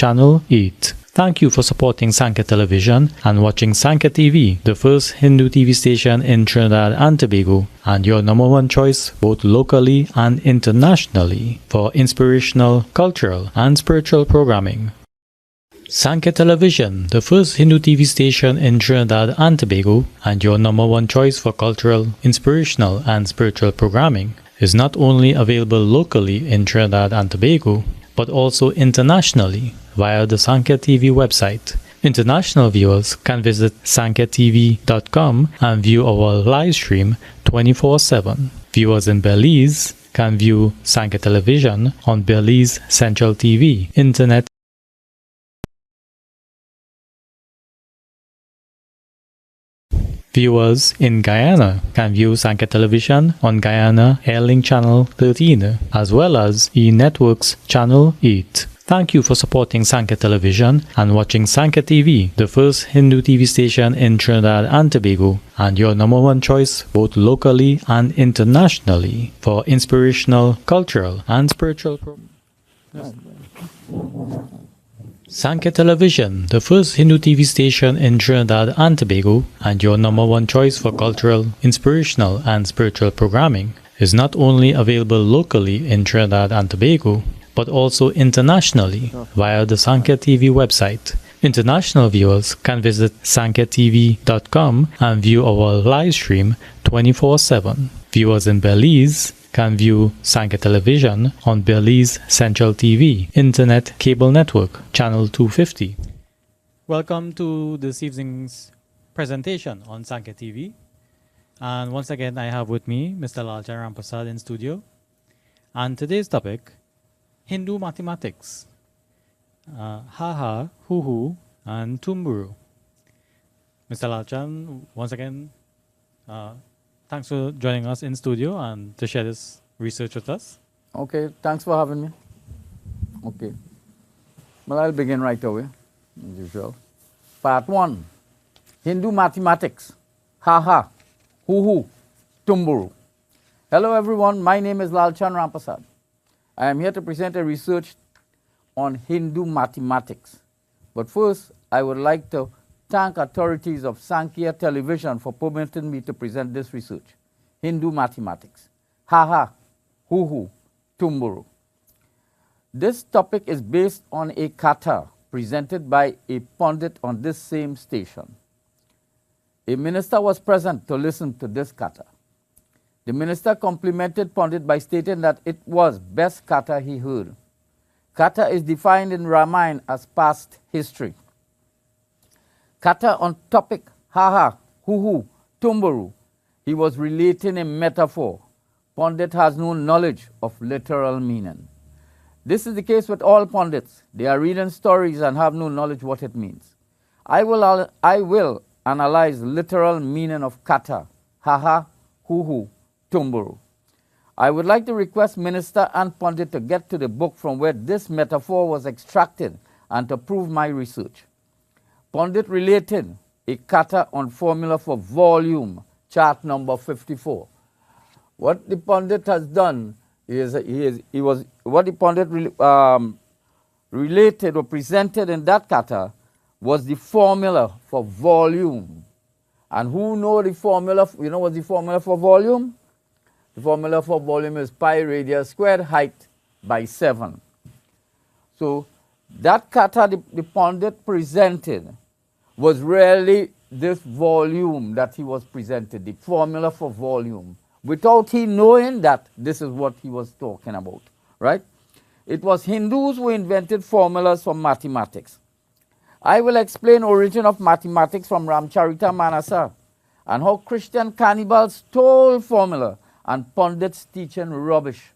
Channel 8. Thank you for supporting Sankhya Television and watching Sankhya TV, the first Hindu TV station in Trinidad and Tobago, and your number one choice both locally and internationally for inspirational, cultural, and spiritual programming. Sankhya Television, the first Hindu TV station in Trinidad and Tobago, and your number one choice for cultural, inspirational, and spiritual programming, is not only available locally in Trinidad and Tobago, but also internationally via the Sankhya TV website. International viewers can visit sankhyatv.com and view our live stream 24/7. Viewers in Belize can view Sankhya Television on Belize Central TV Internet. Viewers in Guyana can view Sankhya Television on Guyana Airlink Channel 13 as well as E-Networks Channel 8. Thank you for supporting Sankhya Television and watching Sankhya TV, the first Hindu TV station in Trinidad and Tobago, and your number one choice both locally and internationally for inspirational, cultural, and spiritual programs. Sankhya Television, the first Hindu TV station in Trinidad and Tobago, and your number one choice for cultural, inspirational, and spiritual programming, is not only available locally in Trinidad and Tobago, but also internationally via the Sankhya TV website. International viewers can visit sankhyatv.com and view our live stream 24/7. Viewers in Belize can view Sankhya Television on Belize Central TV Internet Cable Network, Channel 250. Welcome to this evening's presentation on Sankhya TV. And once again, I have with me Mr. Lalchan Rampersad in studio. And today's topic, Hindu mathematics. HUHU, HUHU, and TUMBURU. Mr. Lalchan, once again, thanks for joining us in studio and to share this research with us. Okay, thanks for having me. Okay. Well, I'll begin right away, as usual. Part 1, Hindu mathematics. HUHU, HUHU, TUMBURU. Hello everyone, my name is Lalchan Rampersad. I am here to present a research on Hindu mathematics. But first, I would like to thank authorities of Sankhya Television for permitting me to present this research. Hindu mathematics. HUHU, HUHU, TUMBURU. This topic is based on a kata presented by a pundit on this same station. A minister was present to listen to this kata. The minister complimented pundit by stating that it was best kata he heard. Kata is defined in Ramayana as past history. Kata on topic HUHU, HUHU, TUMBURU. He was relating a metaphor. Pundit has no knowledge of literal meaning. This is the case with all pundits. They are reading stories and have no knowledge what it means. I will analyze literal meaning of kata, HUHU, HUHU, TUMBURU. I would like to request minister and pundit to get to the book from where this metaphor was extracted and to prove my research. Pundit related a kata on formula for volume, chart number 54. What the pundit has done is what the pundit related or presented in that kata was the formula for volume. And who know the formula? You know what's the formula for volume? The formula for volume is pi radius squared height by 7. So that kata the pundit presented was really this volume that he was presented, the formula for volume, without he knowing that this is what he was talking about, right? It was Hindus who invented formulas for mathematics. I will explain origin of mathematics from Ramcharita Manasa and how Christian cannibals stole formula and pundits teaching rubbish.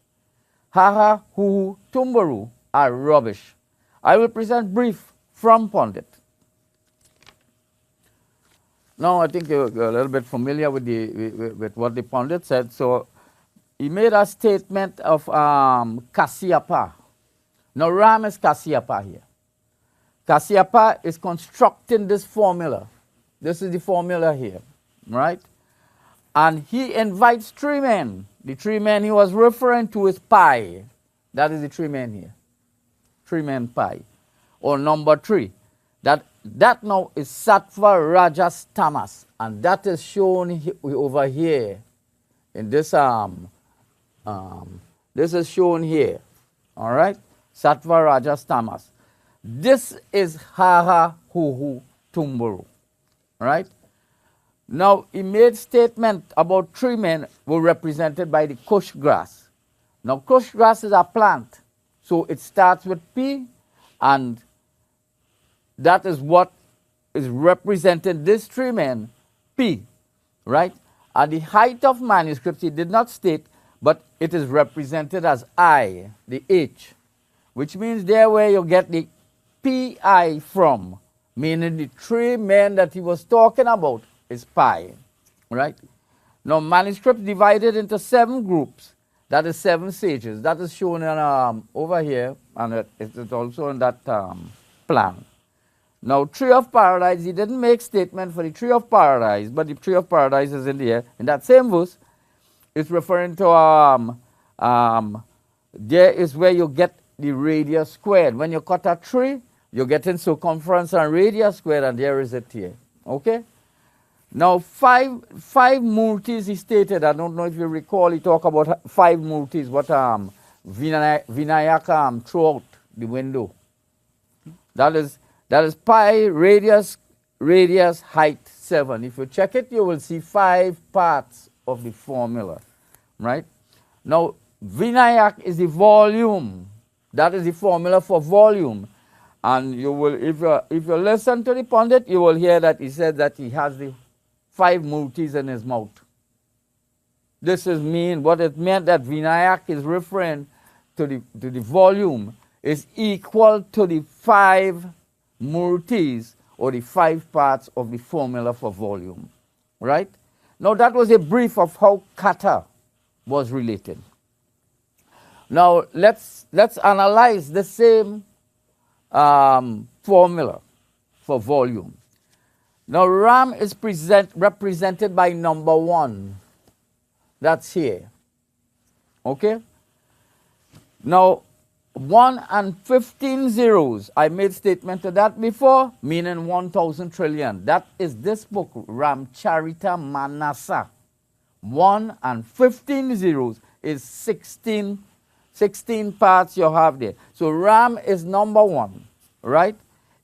HUHU, HUHU, TUMBURU are rubbish. I will present brief from pundit. Now I think you're a little bit familiar with what the pundit said. So he made a statement of Kasyapa. Now Ram is Kasyapa here. Kasyapa is constructing this formula. This is the formula here, right? And he invites three men. The three men he was referring to is pi. That is the three men here. Three men pi. or number 3. That now is Sattva, Rajas, Tamas, and that is shown over here in this this is shown here. All right, Sattva, Rajas, Tamas. This is HUHU, HUHU, TUMBURU. All right. Now he made statement about 3 men were represented by the kush grass. Now kush grass is a plant, so it starts with P, and that is what is represented, this 3 men, P, right? And the height of manuscripts, he did not state, but it is represented as I, the H, which means there where you get the PI from, meaning the 3 men that he was talking about is pi, right? Now manuscripts divided into 7 groups, that is 7 stages. That is shown in, over here, and it is also in that plan. Now, Tree of Paradise, he didn't make statement for the Tree of Paradise, but the Tree of Paradise is in there. In that same verse, it's referring to, there is where you get the radius squared. When you cut a tree, you're getting circumference and radius squared, and there is it here. Okay? Now, five murtis he stated. I don't know if you recall, he talked about 5 murtis, what Vinayaka threw out the window. That is pi, radius, height 7. If you check it, you will see 5 parts of the formula, right? Now, Vinayak is the volume. That is the formula for volume. And you will, if you listen to the pundit, you will hear that he said that he has the 5 murtis in his mouth. This is what it meant, that Vinayak is referring to the volume is equal to the 5 murtis, or the 5 parts of the formula for volume, right? Now that was a brief of how kata was related. Now let's analyze the same formula for volume. Now Ram is represented by number 1. That's here. Okay? Now 1 and 15 zeros, I made statement to that before, meaning 1,000 trillion. That is this book, Ramcharita Manasa. 1 and 15 zeros is 16 parts you have there. So Ram is number 1, right?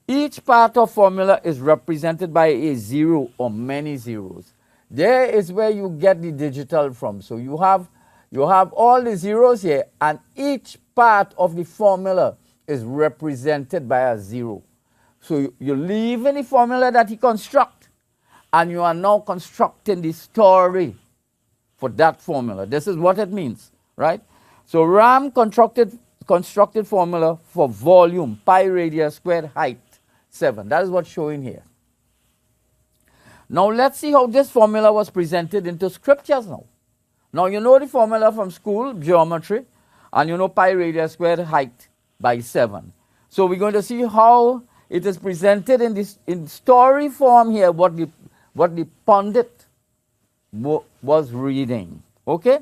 Each part of formula is represented by a 0 or many zeros. There is where you get the digital from. So you have all the zeros here, and each part of the formula is represented by a 0. So you leave in the formula that he construct, and you are now constructing the story for that formula. This is what it means, right? So Ram constructed formula for volume, pi radius squared, height 7. That is what's showing here. Now let's see how this formula was presented into scriptures now. Now you know the formula from school, geometry, and you know pi radius squared, height by 7. So we're going to see how it is presented in story form here, what the pundit was reading. Okay?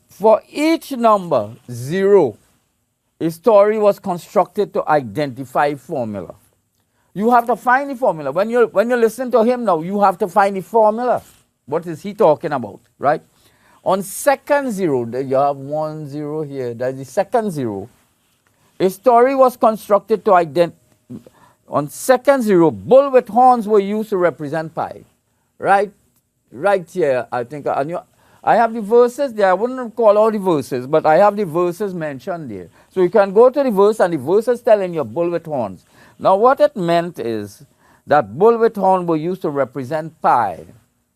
For each number 0, a story was constructed to identify formula. You have to find the formula. When you listen to him now, you have to find the formula. What is he talking about, right? On second 0, you have 1 0 here. That's the second 0. A story was constructed to identify. On second 0, bull with horns were used to represent pi. Right here, I think. I have the verses there. I wouldn't call all the verses, but I have the verses mentioned there. So you can go to the verse, and the verse is telling you bull with horns. Now what it meant is that bull with horn were used to represent pi.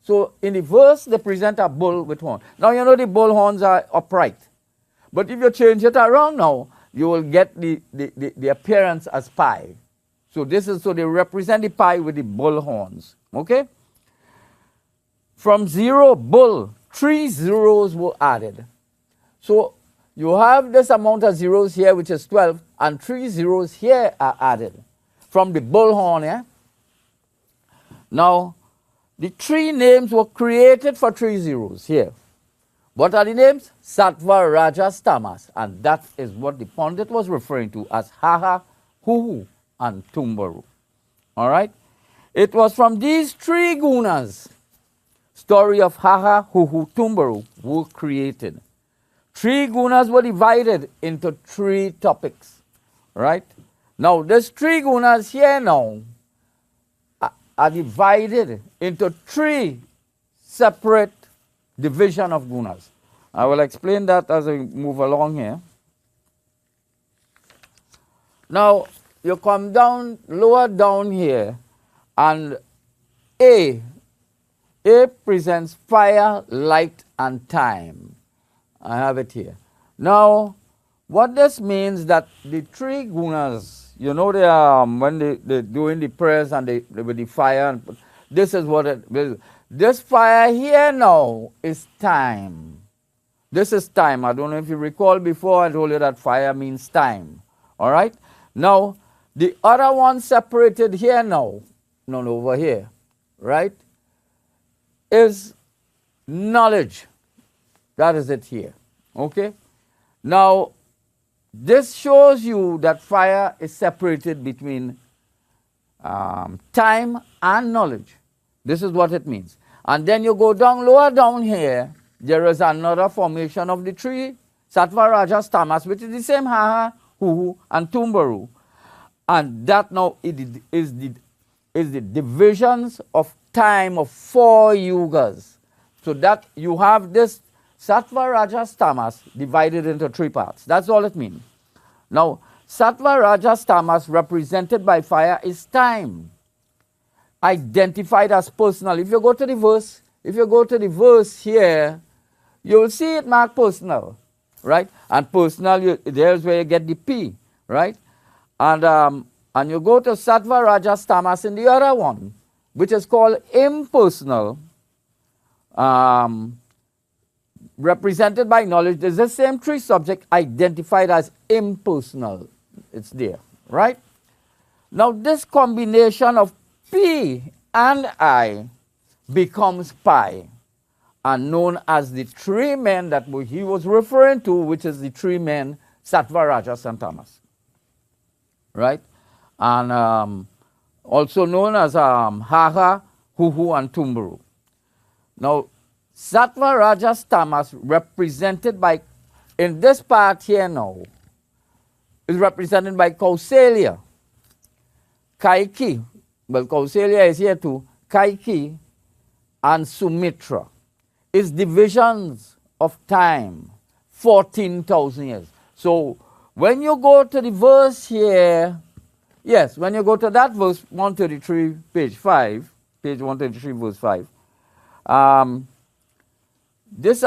So in the verse, they present a bull with horn. Now you know the bull horns are upright. But if you change it around now, you will get the appearance as pi. So they represent the pi with the bull horns. Okay? From 0, bull, 3 zeros were added. So you have this amount of zeros here, which is 12, and 3 zeros here are added from the bull horn. Yeah? Now, the 3 names were created for 3 zeros here. What are the names? Sattva, Rajas, Tamas. And that is what the Pandit was referring to as HUHU, HUHU, and TUMBURU. All right? It was from these three gunas, story of HUHU, HUHU, TUMBURU, were created. Three gunas were divided into three topics. Right? Now, these three gunas here now are divided into three separate division of gunas. I will explain that as we move along here. Now, you come down, lower down here, and A presents fire, light, and time. I have it here. Now, what this means that the three gunas, you know, they are when they're doing the prayers and they with the fire. And this is what it is. This fire here now is time. This is time. I don't know if you recall before I told you that fire means time. All right. Now the other one separated here now, not over here, right, is knowledge. That is it here. Okay. Now this shows you that fire is separated between time and knowledge. This is what it means. And then you go down, lower down here, there is another formation of the three, Sattva, Rajas, Tamas, which is the same HUHU, HUHU, and TUMBURU. And that now is the divisions of time of 4 yugas. So that you have this Sattva, Rajas, Tamas divided into 3 parts. That's all it means. Now, Sattva, Rajas, Tamas represented by fire is time, identified as personal. If you go to the verse, here, you will see it marked personal, right? And personal, there's where you get the P, right? And you go to Sattva, Rajas, Tamas in the other one, which is called impersonal, represented by knowledge. There's the same 3 subject identified as impersonal. It's there, right? Now this combination of P and I becomes pi, and known as the 3 men that he was referring to, which is the 3 men, Sattva, Rajas, and Tamas. Right? And also known as HUHU, HUHU, and TUMBURU. Now, Sattva, Rajas, Tamas represented by, in this part here now, is represented by Kausalya, Kaiki. Well, Kausalya is here too. Kaiki and Sumitra. Is divisions of time, 14,000 years. So when you go to the verse here, yes, when you go to that verse 133, page 5, page 133, verse 5, this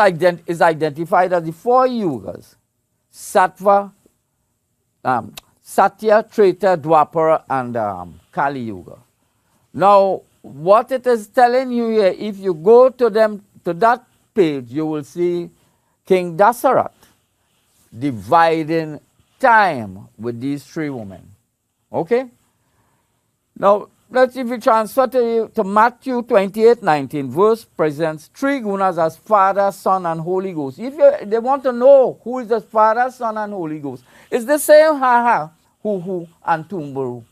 is identified as the 4 yugas, Sattva, Satya, Treta, Dwapara, and Kali Yuga. Now, what it is telling you here, if you go to that page, you will see King Dasarat dividing time with these 3 women. Okay? Now, let's see if we transfer to Matthew 28:19. Verse presents 3 gunas as Father, Son, and Holy Ghost. If they want to know who is the Father, Son, and Holy Ghost, it's the same HUHU, HUHU, and TUMBURU.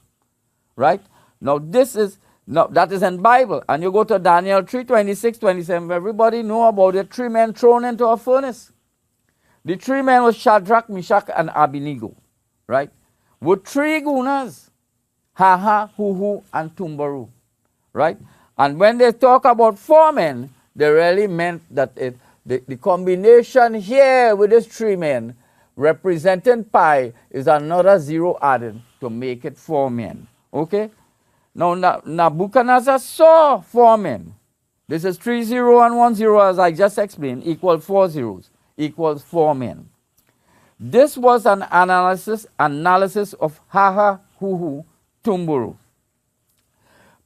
Right? Now, that is in Bible. And you go to Daniel 3:26-27. Everybody know about the 3 men thrown into a furnace. The 3 men were Shadrach, Meshach, and Abednego. Right? With 3 gunas, HUHU, HUHU, and TUMBURU. Right? And when they talk about 4 men, they really meant that the combination here with these 3 men representing pi is another 0 added to make it 4 men. Okay? Now, Nebuchadnezzar saw 4 men. This is 3 0 and 1 0, as I just explained, equal 4 zeros, equals 4 men. This was an analysis of HUHU, HUHU, TUMBURU.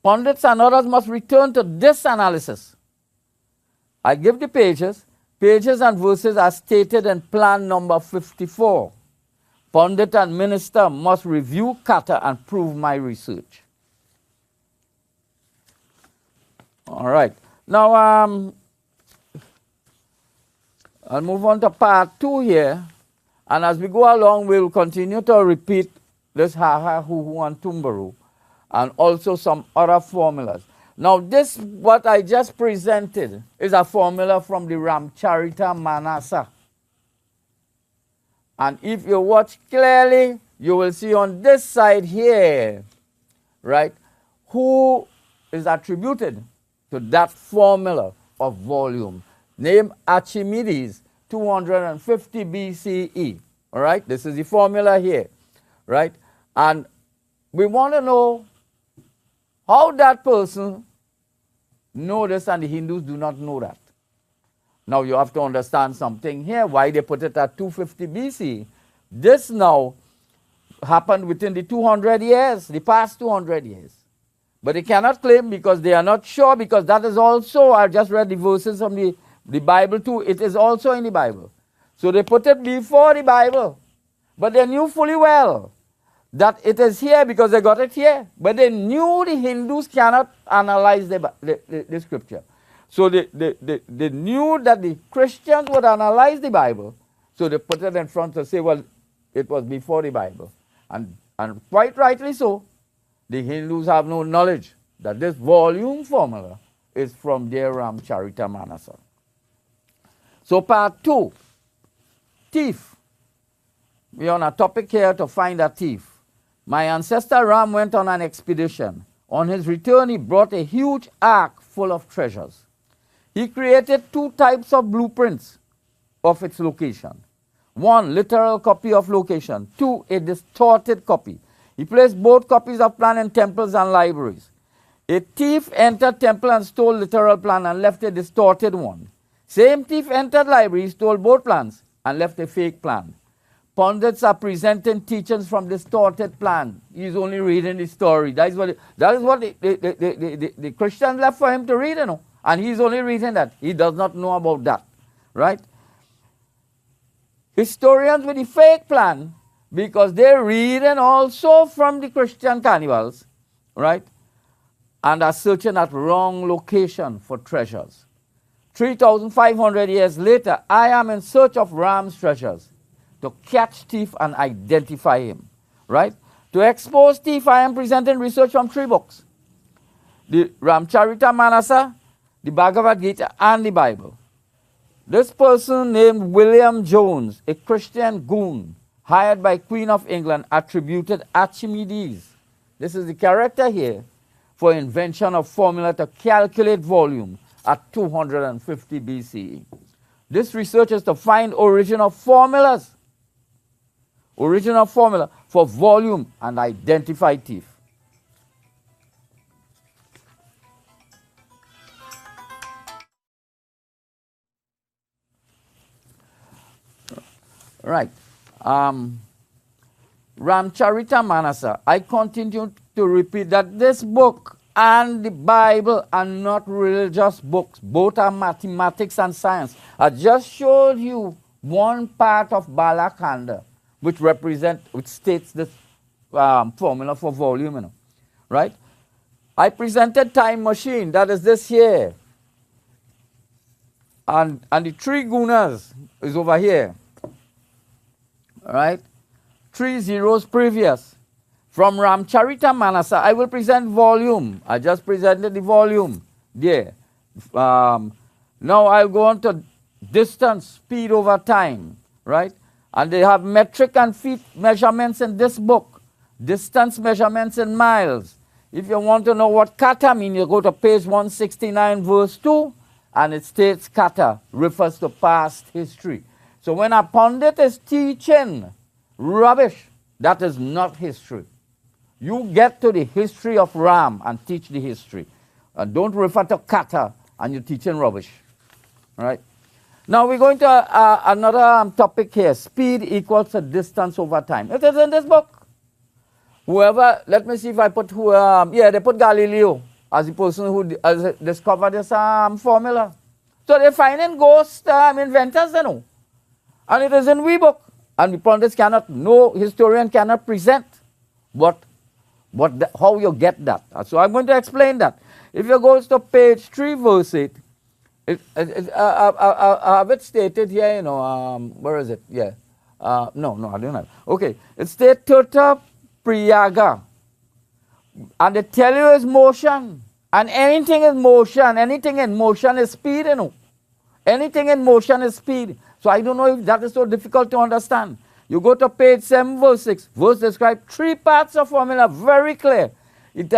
Pundits and others must return to this analysis. I give the pages. Pages and verses are stated in plan number 54. Pundit and minister must review kata and prove my research. All right. Now, I'll move on to part 2 here. And as we go along, we'll continue to repeat this HUHU, HUHU, and TUMBURU, and also some other formulas. Now, this, what I just presented, is a formula from the Ramcharitamanas. And if you watch clearly, you will see on this side here, right, who is attributed to that formula of volume, named Archimedes, 250 BCE. All right, this is the formula here, right? And we want to know how that person know this, and the Hindus do not know that. Now you have to understand something here, why they put it at 250 BC. This now happened within the 200 years, the past 200 years. But they cannot claim because they are not sure, because that is also, I just read the verses from the Bible too, it is also in the Bible. So they put it before the Bible. But they knew fully well that it is here because they got it here. But they knew the Hindus cannot analyze the scripture. So they knew that the Christians would analyze the Bible. So they put it in front to say, well, it was before the Bible. And quite rightly so, the Hindus have no knowledge that this volume formula is from their Ramcharitamanas. So part 2, thief. We are on a topic here to find a thief. My ancestor Ram went on an expedition. On his return, he brought a huge ark full of treasures. He created 2 types of blueprints of its location. 1, literal copy of location. 2, a distorted copy. He placed both copies of plan in temples and libraries. A thief entered temple and stole literal plan and left a distorted one. Same thief entered library, stole both plans and left a fake plan. Pundits are presenting teachings from distorted plan. He's only reading the story. That is what the Christians left for him to read, you know. And he's only reading that. He does not know about that, right? Historians with the fake plan, because they're reading also from the Christian carnivals, right? And are searching at wrong location for treasures. 3,500 years later, I am in search of Ram's treasures to catch thief and identify him, right? To expose thief, I am presenting research from 3 books. The Ramcharitamanas, the Bhagavad Gita, and the Bible. This person named William Jones, a Christian goon, hired by Queen of England, attributed Archimedes, this is the character here, for invention of formula to calculate volume at 250 BCE. This research is to find original formulas for volume and identify thief. Right. Ramcharitamanas. I continue to repeat that this book and the Bible are not religious books. Both are mathematics and science. I just showed you one part of Balakanda, which states this formula for volume, you know, right? I presented time machine, that is this here. And the 3 gunas is over here. All right, 3 zeros previous. From Ramcharitamanas, I will present volume. I just presented the volume there. Now I'll go on to distance, speed over time, right? And they have metric and feet measurements in this book. Distance measurements in miles. If you want to know what kata means, you go to page 169, verse 2, and it states kata refers to past history. So when a pundit is teaching rubbish, that is not history. You get to the history of Ram and teach the history. Don't refer to kata and you're teaching rubbish. All right? Now we're going to another topic here. Speed equals to distance over time. It is in this book. Whoever, let me see if I put who, they put Galileo as the person who discovered this formula. So they're finding ghost inventors, you know. And it is in we book. And the pundits cannot, no historian cannot present how you get that. So I'm going to explain that. If you go to page 3, verse 8, I have it stated here, you know, where is it? Yeah. No, I don't have. Okay, it states Tota Priyaga. And they tell you is motion. And anything in motion is speed, you know. Anything in motion is speed. So I don't know if that is so difficult to understand. You go to page 7, verse 6. Verse describes 3 parts of formula, very clear. It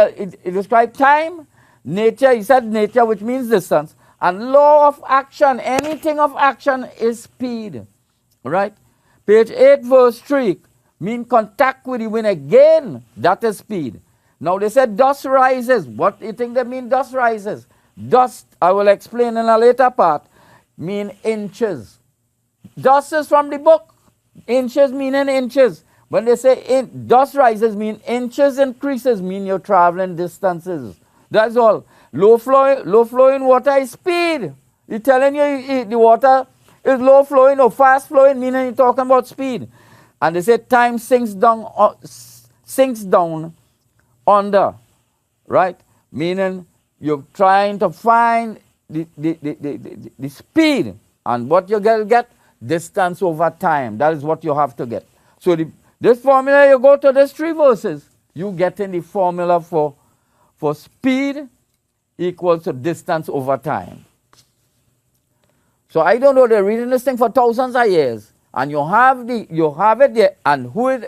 describes time, nature, he said nature, which means distance, and law of action. Anything of action is speed. Right? Page 8, verse 3, mean contact with the wind again, that is speed. Now they said dust rises. What do you think they mean dust rises? Dust, I will explain in a later part, mean inches. Dust is from the book. Inches meaning inches. When they say dust rises mean inches increases, mean you're traveling distances. That's all. Low flowing water is speed. You're telling you the water is low flowing or fast flowing, meaning you're talking about speed. And they say time sinks down under, right? Meaning you're trying to find the speed, and what you get distance over time. That is what you have to get. So this formula, you go to these 3 verses, you get in the formula for speed equals to distance over time. So I don't know, they're reading this thing for thousands of years, and you have it there. And who is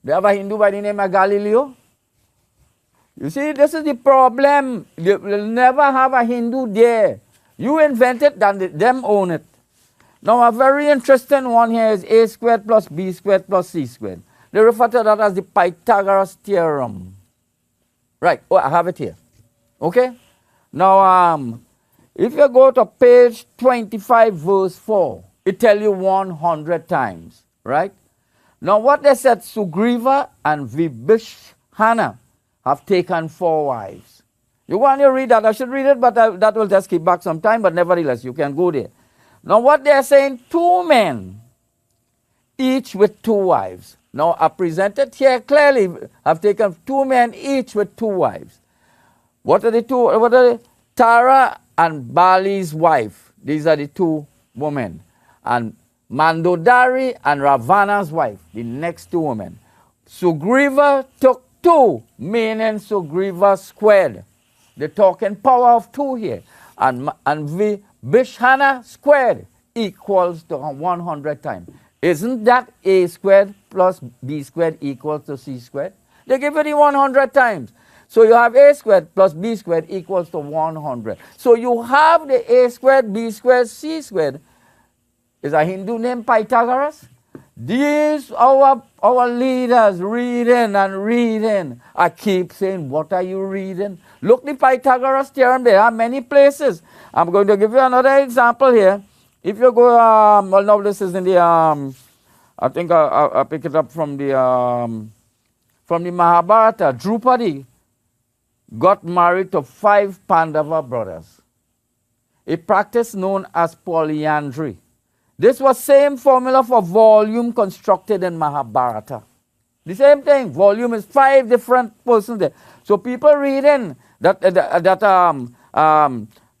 they have a Hindu by the name of Galileo? You see, this is the problem. You'll never have a Hindu there. You invent it, then them own it. Now, a very interesting one here is a squared plus b squared plus c squared. They refer to that as the Pythagoras theorem. Right. Oh, I have it here. Okay? Now, if you go to page 25, verse 4, it tells you 100 times. Right? Now, what they said, Sugriva and Vibhishana have taken 4 wives. You want to read that? I should read it, but that will just keep back some time. But nevertheless, you can go there. Now, what they're saying, 2 men, each with 2 wives. Now, I presented here clearly, have taken 2 men, each with 2 wives. What are the 2? What are they? Tara and Bali's wife. These are the 2 women. And Mandodari and Ravana's wife, the next 2 women. Sugriva took 2, meaning Sugriva squared. They're talking power of 2 here. And Vibhishana squared equals to 100 times. Isn't that a squared plus b squared equals to c squared? They give it 100 times. So you have a squared plus b squared equals to 100. So you have the a squared, b squared, c squared. Is a Hindu named Pythagoras? These our leaders reading and reading. I keep saying, what are you reading? Look, the Pythagoras theorem, there are many places. I'm going to give you another example here. If you go, well, now this is in the, I think I pick it up from the Mahabharata. Drupadi got married to 5 Pandava brothers. A practice known as polyandry. This was same formula for volume constructed in Mahabharata. The same thing. Volume is 5 different persons there. So people reading that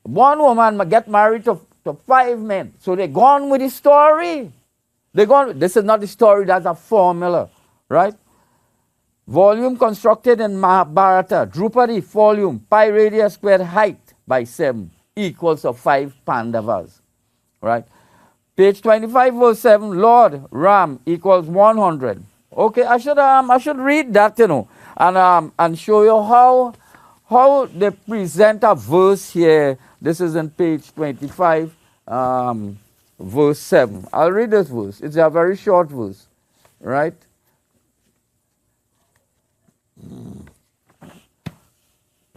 one woman get married to 5 men. So they gone with the story. This is not the story, that's a formula. Right? Volume constructed in Mahabharata. Drupadi volume, pi radius squared height by 7 equals to 5 Pandavas. Right? Page 25, verse 7, Lord Ram equals 100. Okay, I should read that, you know, and show you how they present a verse here. This is in page 25, verse 7. I'll read this verse. It's a very short verse, right?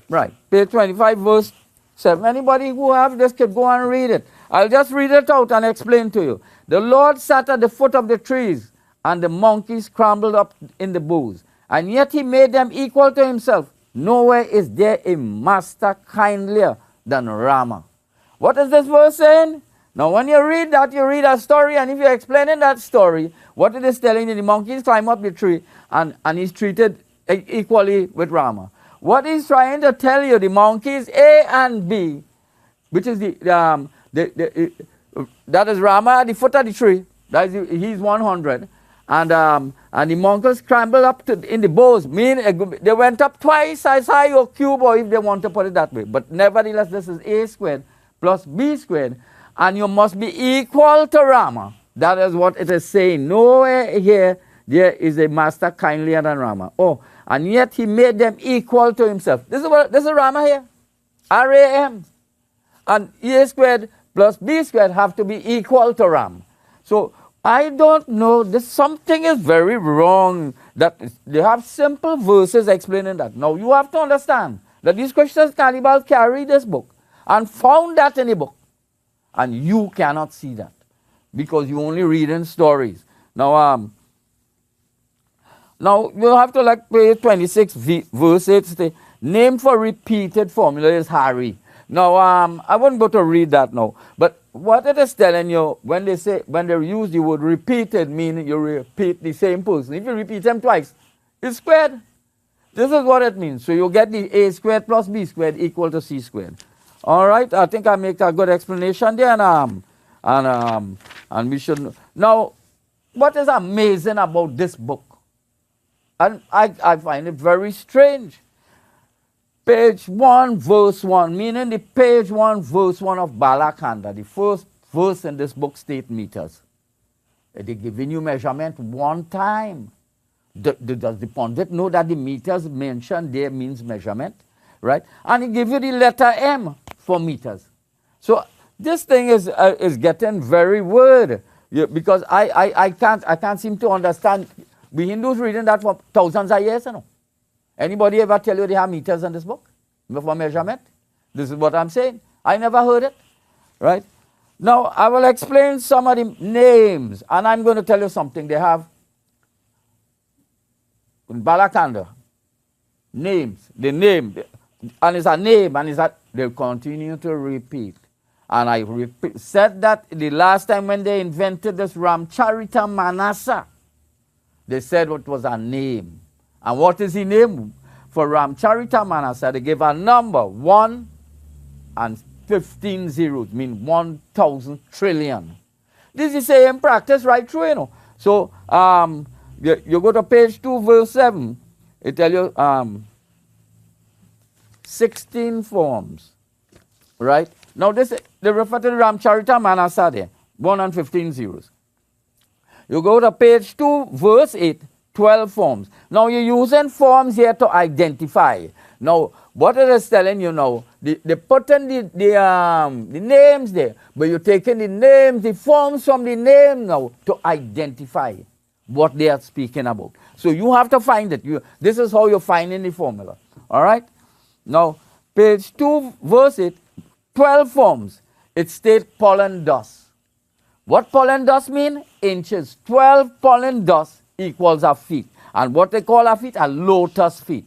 Right, page 25, verse 7. Anybody who have this could go and read it. I'll just read it out and explain to you. The Lord sat at the foot of the trees, and the monkeys scrambled up in the boughs. And yet he made them equal to himself. Nowhere is there a master kindlier than Rama. What is this verse saying? Now when you read that, you read a story, and if you're explaining that story, what it is telling you, the monkeys climb up the tree, and he's treated equally with Rama. What he's trying to tell you, the monkeys A and B, which is that is Rama at the foot of the tree. That is, he's 100. And the Mongols scrambled up in the bows. They went up twice as high or cube, or if they want to put it that way. But nevertheless, this is a squared plus b squared. And you must be equal to Rama. That is what it is saying. Nowhere here there is a master kindlier than Rama. Oh, and yet he made them equal to himself. This is Rama here. RAM. And a squared plus b squared have to be equal to Ram. So I don't know, something is very wrong. That they have simple verses explaining that. Now you have to understand that these Christians cannibal carry this book and found that in the book. And you cannot see that because you only read in stories. Now you have to like page 26 verse 8 say, name for repeated formula is Harry. Now I wouldn't go to read that now. But what it is telling you, when they use the word repeated, meaning you repeat the same person. If you repeat them twice, it's squared. This is what it means. So you get the a squared plus b squared equal to c squared. All right, I think I make a good explanation there, and we should now. What is amazing about this book, and I find it very strange. Page 1, verse 1, meaning the page 1, verse 1 of Balakanda, the first verse in this book state meters. They're giving you measurement one time. Does the Pandit know that the meters mentioned there means measurement? Right? And he give you the letter M for meters. So this thing is getting very weird. Because I can't seem to understand. We Hindus reading that for thousands of years, you know. Anybody ever tell you they have meters in this book for measurement? This is what I'm saying. I never heard it. Right? Now, I will explain some of the names. And I'm going to tell you something. They have in Balakanda names. The name. And it's a name. And it's a, they'll continue to repeat. And I said that the last time when they invented this Ramcharita Manasa, they said it was a name. And what is the name? For Ramcharita Manasa, they gave a number, 1 and 15 zeros, mean 1,000 trillion. This is the same practice right through, you know. So, you go to page 2, verse 7, it tells you 16 forms, right? Now, they refer to the Ramcharita Manasa there, 1 and 15 zeros. You go to page 2, verse 8, 12 forms. Now you're using forms here to identify. Now what it is telling you now, they put in the names there, but you're taking the names, the forms from the name now to identify what they are speaking about. So you have to find it. This is how you're finding the formula. All right? Now page 2, verse 8, 12 forms. It states pollen dust. What pollen dust mean? Inches. 12 pollen dust equals a feet. And what they call a feet? A lotus feet.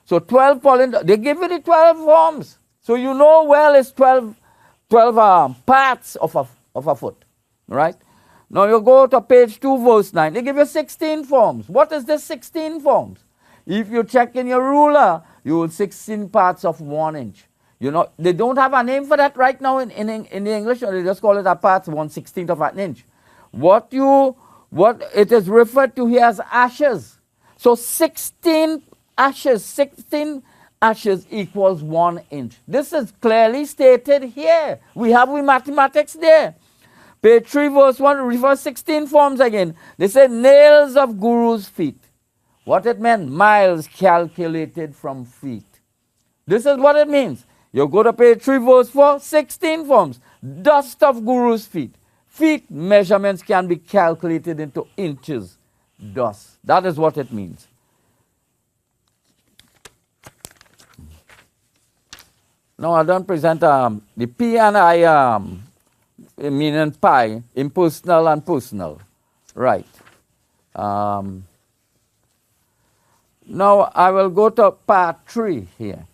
So 12 pollen, they give you the 12 forms. So you know well it's 12 parts of a foot. Right? Now you go to page 2, verse 9. They give you 16 forms. What is this 16 forms? If you check in your ruler, you will 16 parts of 1 inch. You know, they don't have a name for that right now in the English, or they just call it a part, 1/16 of an inch. What it is referred to here as ashes. So 16 ashes equals 1 inch. This is clearly stated here. We have mathematics there. Page 3, verse 1, refers 16 forms again. They say nails of Guru's feet. What it meant? Miles calculated from feet. This is what it means. You go to page 3, verse 4, 16 forms. Dust of Guru's feet. Feet measurements can be calculated into inches. Dust. That is what it means. Now I don't present the P and I meaning pi, impersonal and personal. Right. Now I will go to part 3 here.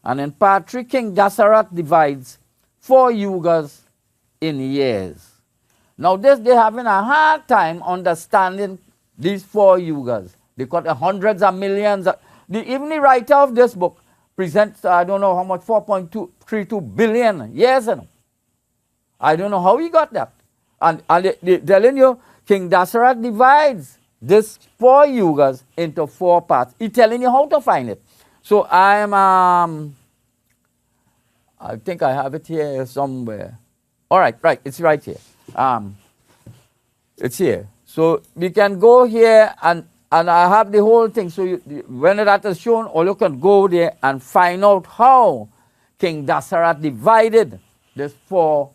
And in part 3, King Dasarat divides 4 yugas in years. Now this, they're having a hard time understanding these 4 yugas. They got hundreds of millions. Even the writer of this book presents, I don't know how much, 4.32 billion years ago. I don't know how he got that. And they telling you, King Dasarat divides this 4 yugas into 4 parts. He's telling you how to find it. So I think I have it here somewhere. All right, it's right here. It's here. So we can go here and I have the whole thing. So when that is shown, all you can go there and find out how King Dasarat divided this 4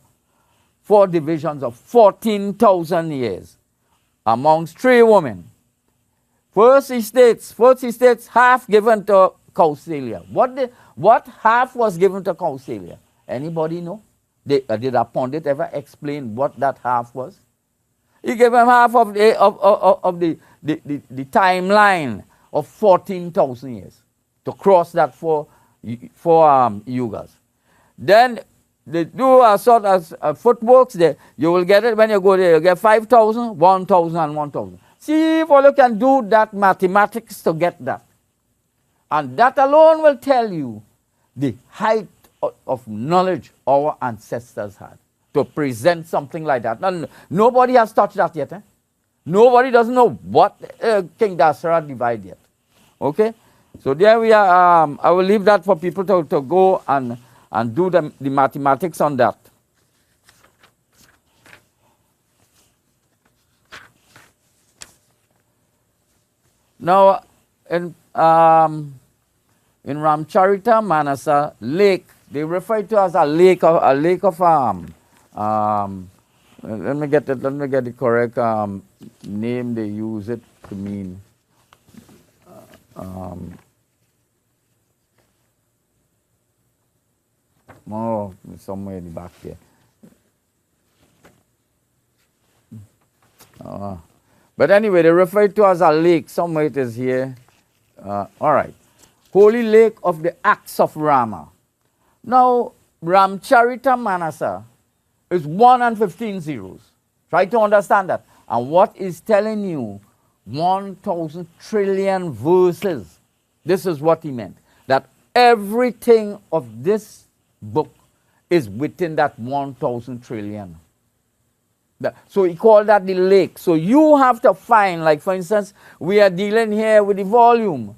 divisions of 14,000 years amongst 3 women. First he states half given to Kausalya. What half was given to Kausalya? Anybody know? Did a pundit ever explain what that half was? He gave him half of the timeline of 14,000 years to cross that 4 yugas. Then they do a sort of footworks there. You will get it when you go there. You get 5,000, 1,000, and 1,000. See if all you can do that mathematics to get that. And that alone will tell you the height of knowledge our ancestors had to present something like that. And nobody has touched that yet. Nobody doesn't know what King Dasarat divided yet. Okay? So there we are. I will leave that for people to go and do the mathematics on that. Now, in Ramcharita Manasa lake, they refer to as a lake of let me get the correct name they use it to mean. Somewhere in the back here. But anyway, they refer to as a lake. Somewhere it is here. All right. Holy Lake of the Acts of Rama. Now, Ramcharita Manasa is 1 and 15 zeros. Try to understand that. And what is telling you 1,000 trillion verses. This is what he meant. That everything of this book is within that 1,000 trillion. So he called that the lake. So you have to find, like for instance, we are dealing here with the volume.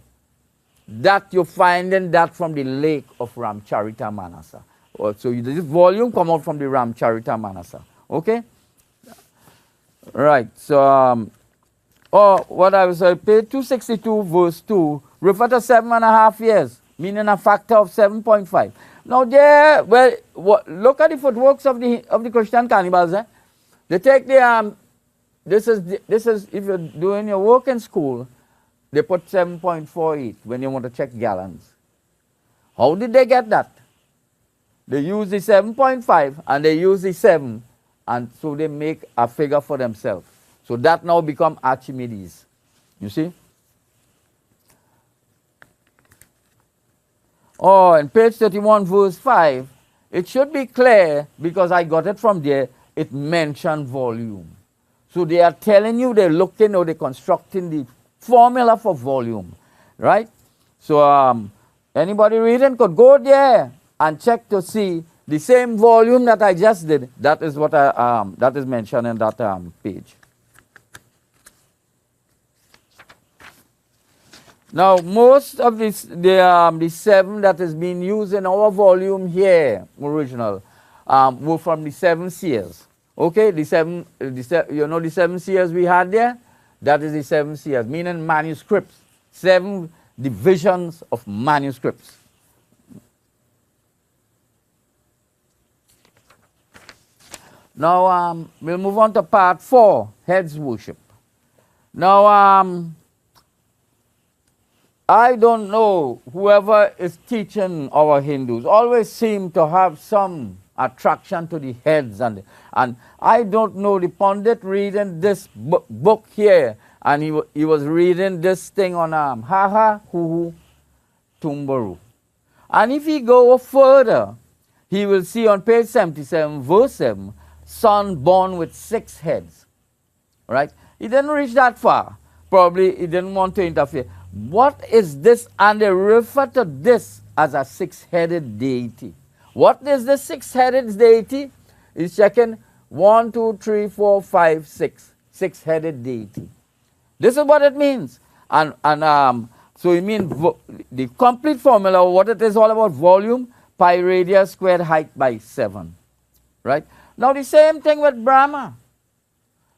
That you're finding that from the lake of Ramcharita Manasa. So this volume come out from the Ramcharita Manasa. Okay? Right. So, what I was saying, page 262 verse 2, refer to 7.5 years, meaning a factor of 7.5. Now there, well, look at the footworks of the Christian cannibals. They take the, this is if you're doing your work in school, they put 7.48 when you want to check gallons. How did they get that? They use the 7.5 and they use the 7, and so they make a figure for themselves. So that now become Archimedes. You see? Oh, in page 31 verse 5, it should be clear because I got it from there, it mentioned volume. So they are telling you they're looking or they're constructing the formula for volume, right? So anybody reading could go there and check to see the same volume that I just did. That is what that is mentioned in that page. Now most of this, the 7 that is being used in our volume here, original, were from the 7 seers. Okay, the 7 seers we had there. That is the 7 seers, meaning manuscripts. 7 divisions of manuscripts. Now we'll move on to part 4, heads worship. Now I don't know, whoever is teaching our Hindus always seem to have some attraction to the heads, and I don't know, the Pandit reading this book here, and he was reading this thing on HUHU, TUMBURU. And if he go further, he will see on page 77, verse 7, son born with 6 heads. Right? He didn't reach that far. Probably he didn't want to interfere. What is this? And they refer to this as a six-headed deity. What is the six-headed deity? He's checking 1, 2, 3, 4, 5, 6. Six-headed deity. This is what it means. And so it means the complete formula, what it is all about, volume, pi radius squared height by 7. Right? Now the same thing with Brahma.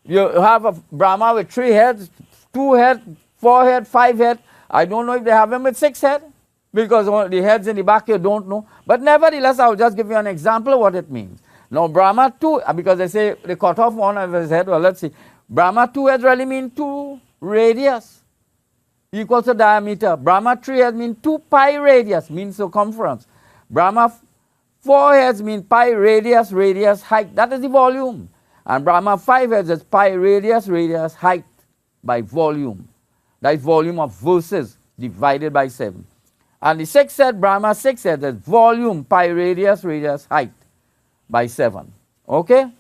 You have a Brahma with 3 heads, 2 heads, 4 heads, 5 heads. I don't know if they have him with 6 heads, because the heads in the back you don't know. But nevertheless, I'll just give you an example of what it means. Now Brahma 2, because they say they cut off one of his head. Well, let's see. Brahma 2 heads really mean 2 radius equals to diameter. Brahma 3 heads mean 2 pi radius, means circumference. Brahma 4 heads mean pi radius, radius height. That is the volume. And Brahma 5 heads is pi radius, radius height by volume. That is volume of verses divided by 7. And the 6 head, Brahma 6 heads is volume, pi radius, radius height by 7. Okay?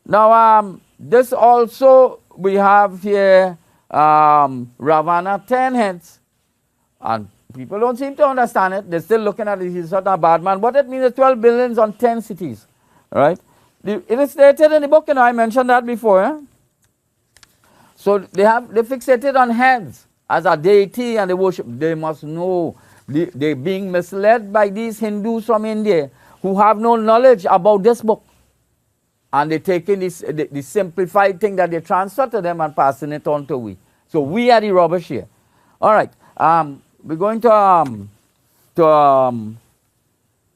Now, this also we have here Ravana 10 heads. And people don't seem to understand it. They're still looking at it. He's not a bad man. What it means is 12 billions on 10 cities. Right? It is stated in the book, I mentioned that before. Eh? So they fixated on heads as a deity and they worship. They must know. They're being misled by these Hindus from India who have no knowledge about this book. And they're taking the simplified thing that they transfer to them and passing it on to we. So we are the rubbish here. All right. We're going to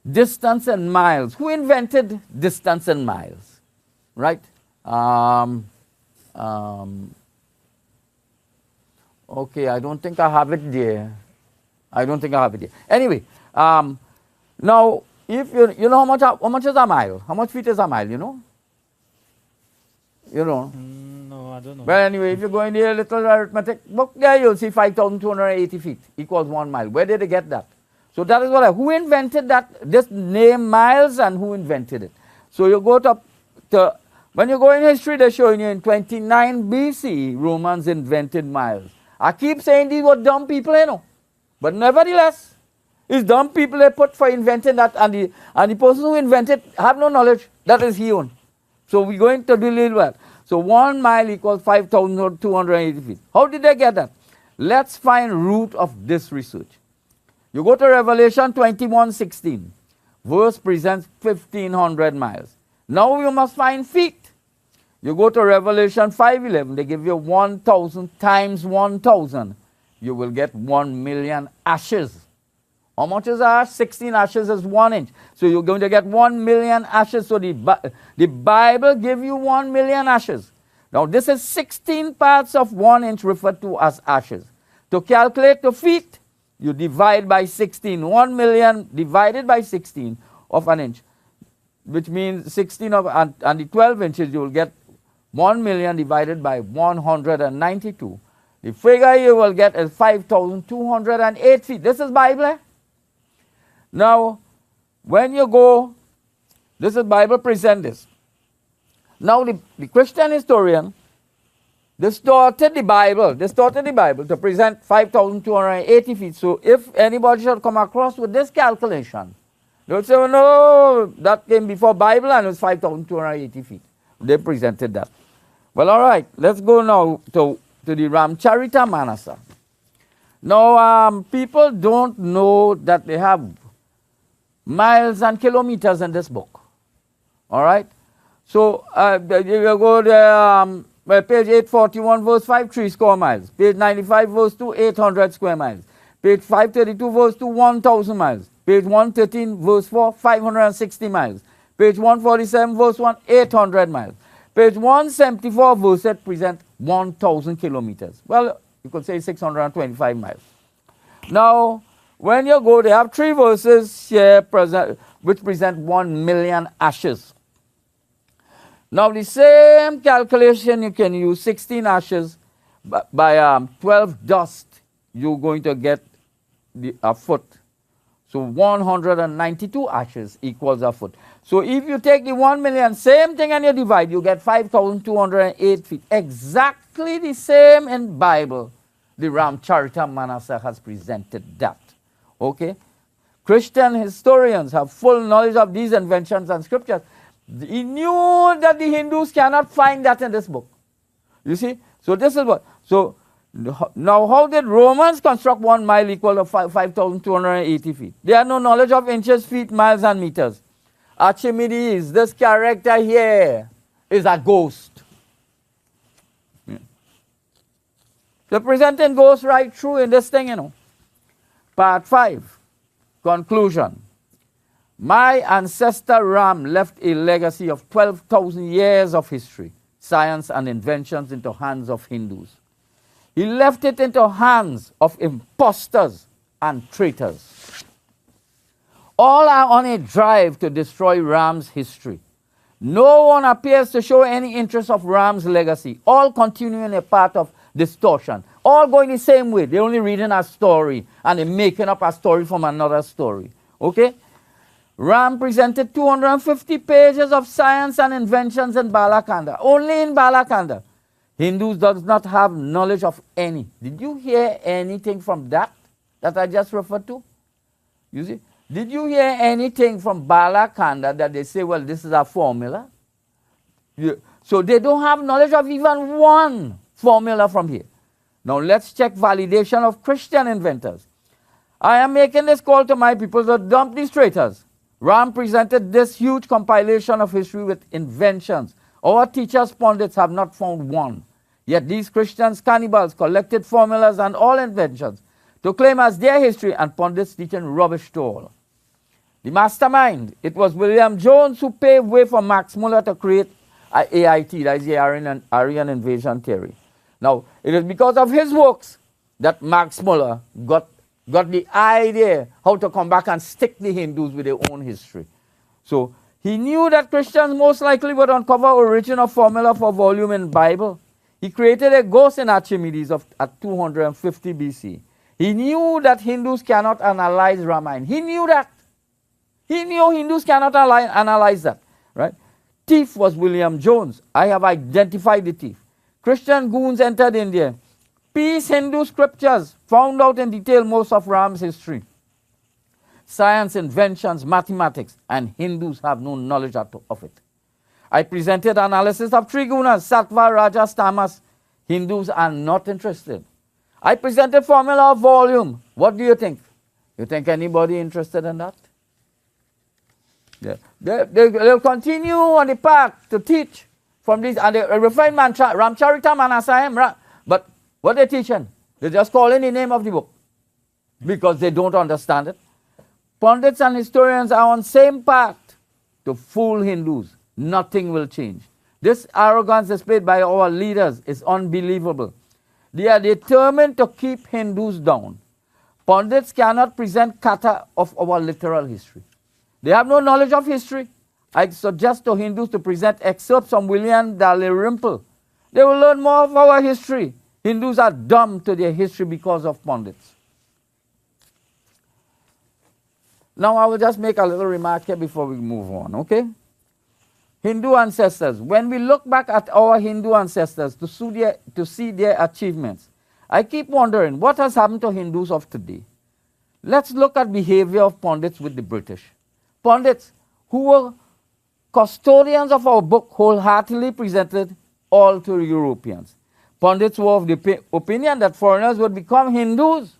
distance and miles. Who invented distance and miles? Right? Okay, I don't think I have it there. Anyway, now, if you know how much is a mile? How much feet is a mile, you know? You know? No, I don't know. Well, anyway, if you go in the little arithmetic book, there you'll see 5,280 feet equals 1 mile. Where did they get that? So that is who invented that, this name miles, and who invented it. So you go to when you go in history, they're showing you in 29 BC, Romans invented miles. I keep saying these were dumb people, you know. But nevertheless, it's dumb people they put for inventing that, and the person who invented have no knowledge. That is he own. So we're going to do a little well. So 1 mile equals 5,280 feet. How did they get that? Let's find root of this research. You go to Revelation 21:16. Verse presents 1,500 miles. Now you must find feet. You go to Revelation 5:11. They give you 1,000 times 1,000. You will get 1,000,000 ashes. How much is ash? 16 ashes is 1 inch. So you're going to get 1,000,000 ashes. So the Bible gives you 1,000,000 ashes. Now this is 16 parts of 1 inch referred to as ashes. To calculate the feet, you divide by 16. 1,000,000 divided by 16 of an inch, which means 16 of, and the 12 inches, you will get 1,000,000 divided by 192. The figure you will get is 5,208 feet. This is Bible. Eh? Now, when you go, this is Bible present this. Now, the Christian historian distorted the Bible to present 5,280 feet. So, if anybody should come across with this calculation, they would say, oh, no, that came before Bible and it was 5,280 feet. They presented that. Well, all right, let's go now to the Ramcharitamanas. Now, people don't know that they have miles and kilometers in this book. All right? So, you go to page 841, verse 5, 3 square miles. Page 95, verse 2, 800 square miles. Page 532, verse 2, 1,000 miles. Page 113, verse 4, 560 miles. Page 147, verse 1, 800 miles. Page 174, verse 8, present 1,000 kilometers. Well, you could say 625 miles. Now, when you go, they have 3 verses here which present 1,000,000 ashes. Now, the same calculation you can use, 16 ashes by 12 dust, you're going to get a foot. So 192 ashes equals a foot. So if you take the 1,000,000, same thing, and you divide, you get 5,208 feet. Exactly the same in Bible. The Ramcharitamanas has presented that. Okay? Christian historians have full knowledge of these inventions and scriptures. He knew that the Hindus cannot find that in this book. You see? So this is what. So now how did Romans construct 1 mile equal to 5,280 feet? They had no knowledge of inches, feet, miles, and meters. Archimedes, this character here, is a ghost. Yeah. They're presenting ghosts right through in this thing, you know. Part 5, conclusion. My ancestor Ram left a legacy of 12,000 years of history, science, and inventions into hands of Hindus. He left it into hands of impostors and traitors. All are on a drive to destroy Ram's history. No one appears to show any interest of Ram's legacy. All continuing a path of distortion. All going the same way. They're only reading a story and they're making up a story from another story. Okay? Ram presented 250 pages of science and inventions in Balakanda. Only in Balakanda. Hindus does not have knowledge of any. Did you hear anything from that I just referred to? You see? Did you hear anything from Balakanda that they say, well, this is a formula? So they don't have knowledge of even one formula from here. Now let's check validation of Christian inventors. I am making this call to my people to dump these traitors. Ram presented this huge compilation of history with inventions. Our teachers, pundits, have not found one. Yet these Christians, cannibals, collected formulas and all inventions to claim as their history, and pundits teaching rubbish to all. The mastermind, it was William Jones who paved way for Max Muller to create AIT, that is the Aryan invasion theory. Now, it is because of his works that Max Muller got the idea how to come back and stick the Hindus with their own history. So, he knew that Christians most likely would uncover original formula for volume in Bible. He created a ghost in Archimedes at 250 BC. He knew that Hindus cannot analyze Ramayana. He knew that. He knew Hindus cannot analyze that. Right? Thief was William Jones. I have identified the thief. Christian goons entered India. Peace Hindu scriptures found out in detail most of Ram's history. Science, inventions, mathematics, and Hindus have no knowledge of it. I presented analysis of three gunas, sattva, rajas, tamas. Hindus are not interested. I presented formula of volume. What do you think? You think anybody interested in that? Yeah. They'll continue on the path to teach from this, and they refine Ramcharita Manasayam. But what they're teaching, they just call in the name of the book because they don't understand it. Pundits and historians are on same path to fool Hindus. Nothing will change. This arrogance displayed by our leaders is unbelievable. They are determined to keep Hindus down. Pundits cannot present kata of our literal history. They have no knowledge of history. I suggest to Hindus to present excerpts from William Dalrymple. They will learn more of our history. Hindus are dumb to their history because of pundits. Now I will just make a little remark here before we move on, okay? Hindu ancestors. When we look back at our Hindu ancestors to see their achievements, I keep wondering what has happened to Hindus of today. Let's look at behavior of pundits with the British. Pundits who were custodians of our book wholeheartedly presented all to Europeans. Pundits were of the opinion that foreigners would become Hindus.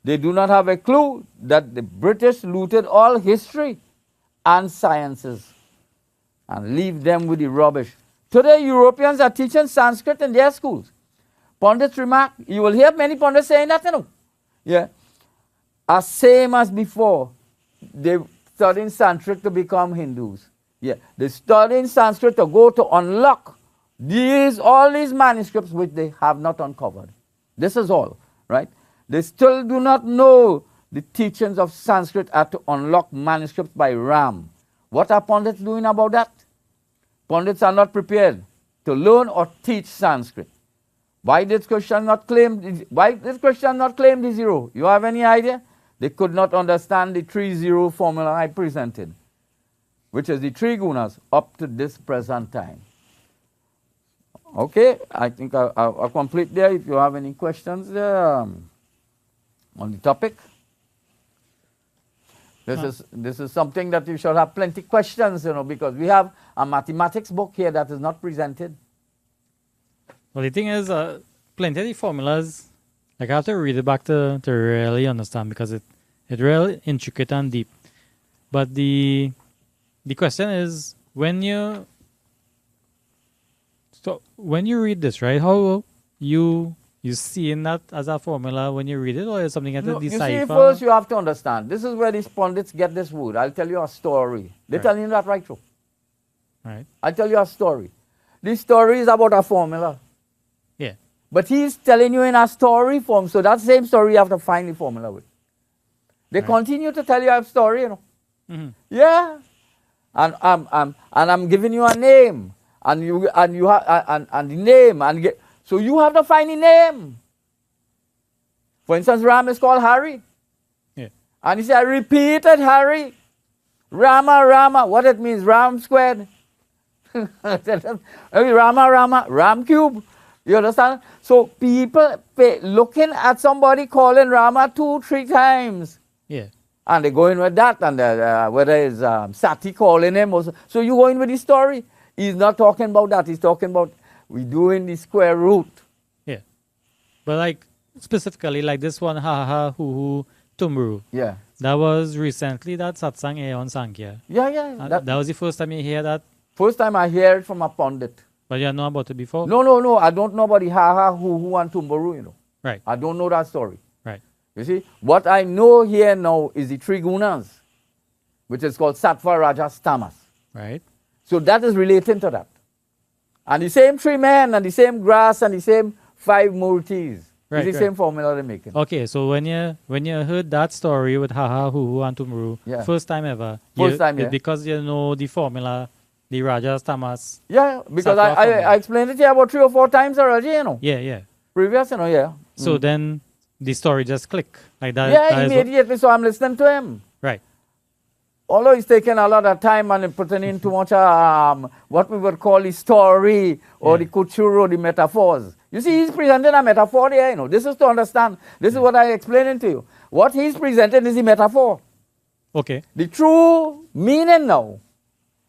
They do not have a clue that the British looted all history and sciences and leave them with the rubbish. Today, Europeans are teaching Sanskrit in their schools. Pundits remark, you will hear many pundits saying that, you know. Yeah. As same as before, they studying Sanskrit to become Hindus. Yeah. They studying Sanskrit to go to unlock all these manuscripts which they have not uncovered. This is all, right? They still do not know the teachings of Sanskrit are to unlock manuscripts by Ram. What are pundits doing about that? Pundits are not prepared to learn or teach Sanskrit. Why did Christian not claim the zero? You have any idea? They could not understand the 3-0 formula I presented, which is the three gunas up to this present time. Okay, I think I'll complete there. If you have any questions there on the topic. This is something that you should have plenty questions, because we have a mathematics book here that is not presented. Well, the thing is, plenty of the formulas, like I have to read it back to really understand because it really intricate and deep. But the question is, when you read this, right, how you seeing that as a formula when you read it, or is something that you decipher? You see, first you have to understand. This is where these pundits get this word. I'll tell you a story. They're telling you that right through. Right. I'll tell you a story. This story is about a formula. Yeah. But he's telling you in a story form, so that same story you have to find the formula with. They continue to tell you a story, Mm-hmm. Yeah. And I'm giving you a name. And the name so you have to find the name. For instance, Ram is called Harry. Yeah. And he said, I repeated Harry. Rama. What it means? Ram squared. Rama. Ram cube. You understand? So people looking at somebody calling Rama 2-3 times. Yeah. And they go in with that. And whether it's Sati calling him. Also. So you go in with the story. He's not talking about that. He's talking about we doing the square root. Yeah. But like specifically like this one, HUHU, HUHU, TUMBURU. Yeah. That was recently that satsang here on Sankhya. Yeah. That was the first time you hear that? First time I hear it from a pundit. But you know about it before? No. I don't know about the HUHU, HUHU and TUMBURU, Right. I don't know that story. Right. You see, what I know here now is the three gunas, which is called Sattva, Rajas, Tamas. Right. So that is relating to that. And the same three men and the same grass and the same 5 murtis. Right, it's the same formula they're making. Okay, so when you heard that story with HUHU, HUHU and TUMBURU, first time ever. First time, yeah. Because you know the formula, the Rajas, Tamas. Yeah, because I explained it here about 3 or 4 times already, Yeah. Previous, yeah. So then the story just click like that. Yeah, immediately. So I'm listening to him. Right. Although he's taken a lot of time and putting in too much what we would call the story or the couture or the metaphors. You see, he's presenting a metaphor there, This is to understand. This is what I explained to you. What he's presenting is the metaphor. Okay. The true meaning now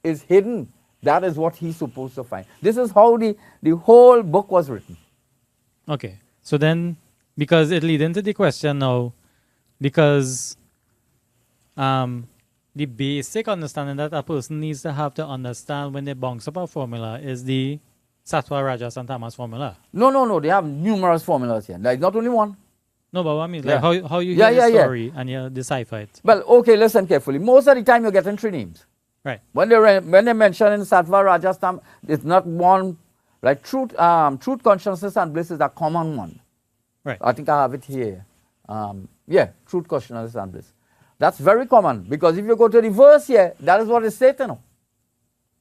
is hidden. That is what he's supposed to find. This is how the whole book was written. Okay. So then, because it leads into the question now, because the basic understanding that a person needs to have to understand when they bounce up a formula is the Sattva, Rajas, and Tamas formula. No. They have numerous formulas here. There's not only one. No, but what I mean, like how you hear the story and you decipher it. Well, okay, listen carefully. Most of the time you're getting 3 names. Right. When they mention in Sattva, Rajas, Tamas, it's not one. Like truth, consciousness, and bliss is a common one. Right. I think I have it here. Truth, consciousness, and bliss. That's very common because if you go to the verse here, that is what it said,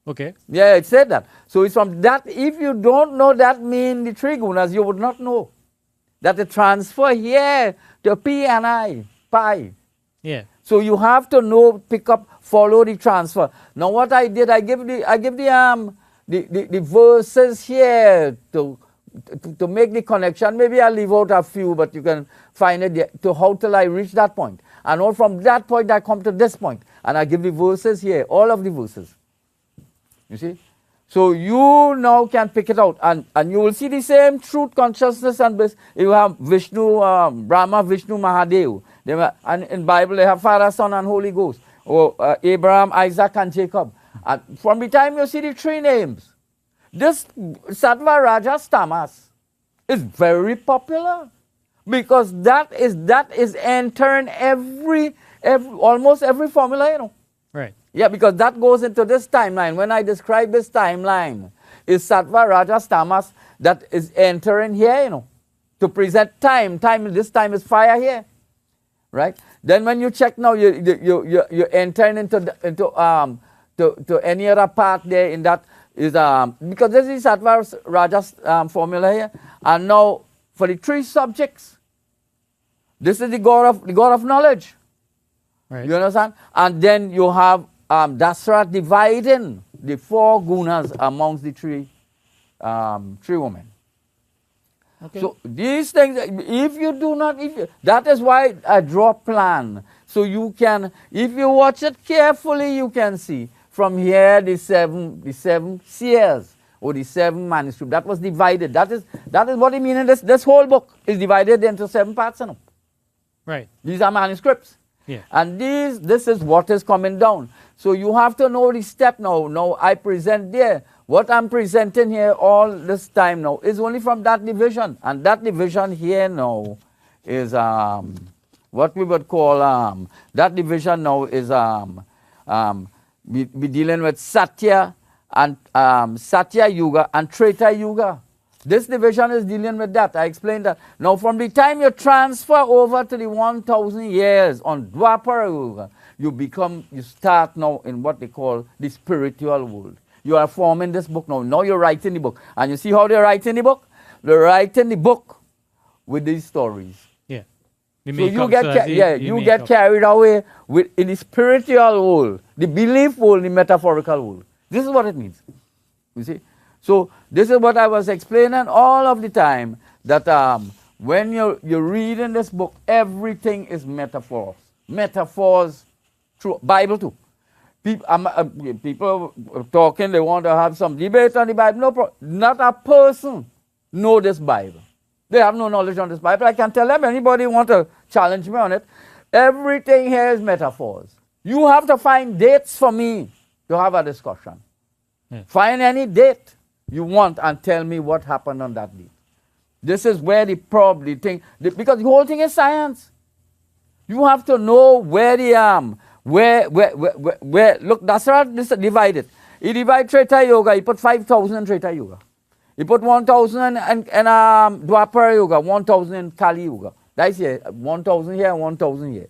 Okay. Yeah, it said that. So it's from that. If you don't know that mean the 3 gunas, you would not know that the transfer here to P and I, pi. Yeah. So you have to know, pick up, follow the transfer. Now what I did, I give the verses here to make the connection. Maybe I'll leave out a few, but you can find it there, to how till I reach that point. And all from that point I come to this point. And I give the verses here, all of the verses. You see? So you now can pick it out. And you will see the same truth, consciousness, and bliss. You have Vishnu, Brahma, Vishnu, Mahadev. And in Bible they have Father, Son, and Holy Ghost. Or Abraham, Isaac, and Jacob. And from the time you see the 3 names, this Sattva, Rajas, Tamas is very popular because that is entering almost every formula, Right. Yeah, because that goes into this timeline. When I describe this timeline, is Sattva, Rajas, Tamas that is entering here, to present time. This time is fire here, right? Then when you check now, you're entering into any other part there in that is because this is Sattva Rajas formula here, and now for the 3 subjects, this is the god of knowledge. Right. You understand? And then you have Dasra dividing the 4 gunas amongst the 3 women. Okay. So these things, if you do not, that is why I draw plan. So you can, if you watch it carefully, you can see from here the seven seers or the seven manuscripts. That was divided. That is what I mean. In this whole book is divided into 7 parts. You know? Right. These are manuscripts. Yeah. And this is what is coming down. So you have to know the step now. Now I present there. What I'm presenting here all this time now is only from that division. And that division here now is what we would call, that division now is we dealing with Satya and Satya Yuga and Treta Yuga. This division is dealing with that. I explained that. Now from the time you transfer over to the 1,000 years on Dwapara Yuga, you start now in what they call the spiritual world. You are forming this book now. Now you're writing the book. And you see how they're writing the book? They're writing the book with these stories. Yeah. So you get carried away in the spiritual world, the belief world, the metaphorical world. This is what it means. You see? So this is what I was explaining all of the time, that when you're reading this book, everything is metaphors. Metaphors through Bible too. People talking, they want to have some debate on the Bible. No problem. Not a person know this Bible. They have no knowledge on this Bible. I can tell them, anybody want to challenge me on it. Everything here is metaphors. You have to find dates for me to have a discussion. Yeah. Find any date you want and tell me what happened on that date. This is where because the whole thing is science. You have to know where the where look, that's right, this is divided. He divide Treta Yoga, he put 5,000 in Treta Yoga. He put 1,000 in Dwapara Yoga, 1,000 in Kali Yoga. That's here, 1,000 here, 1,000 here.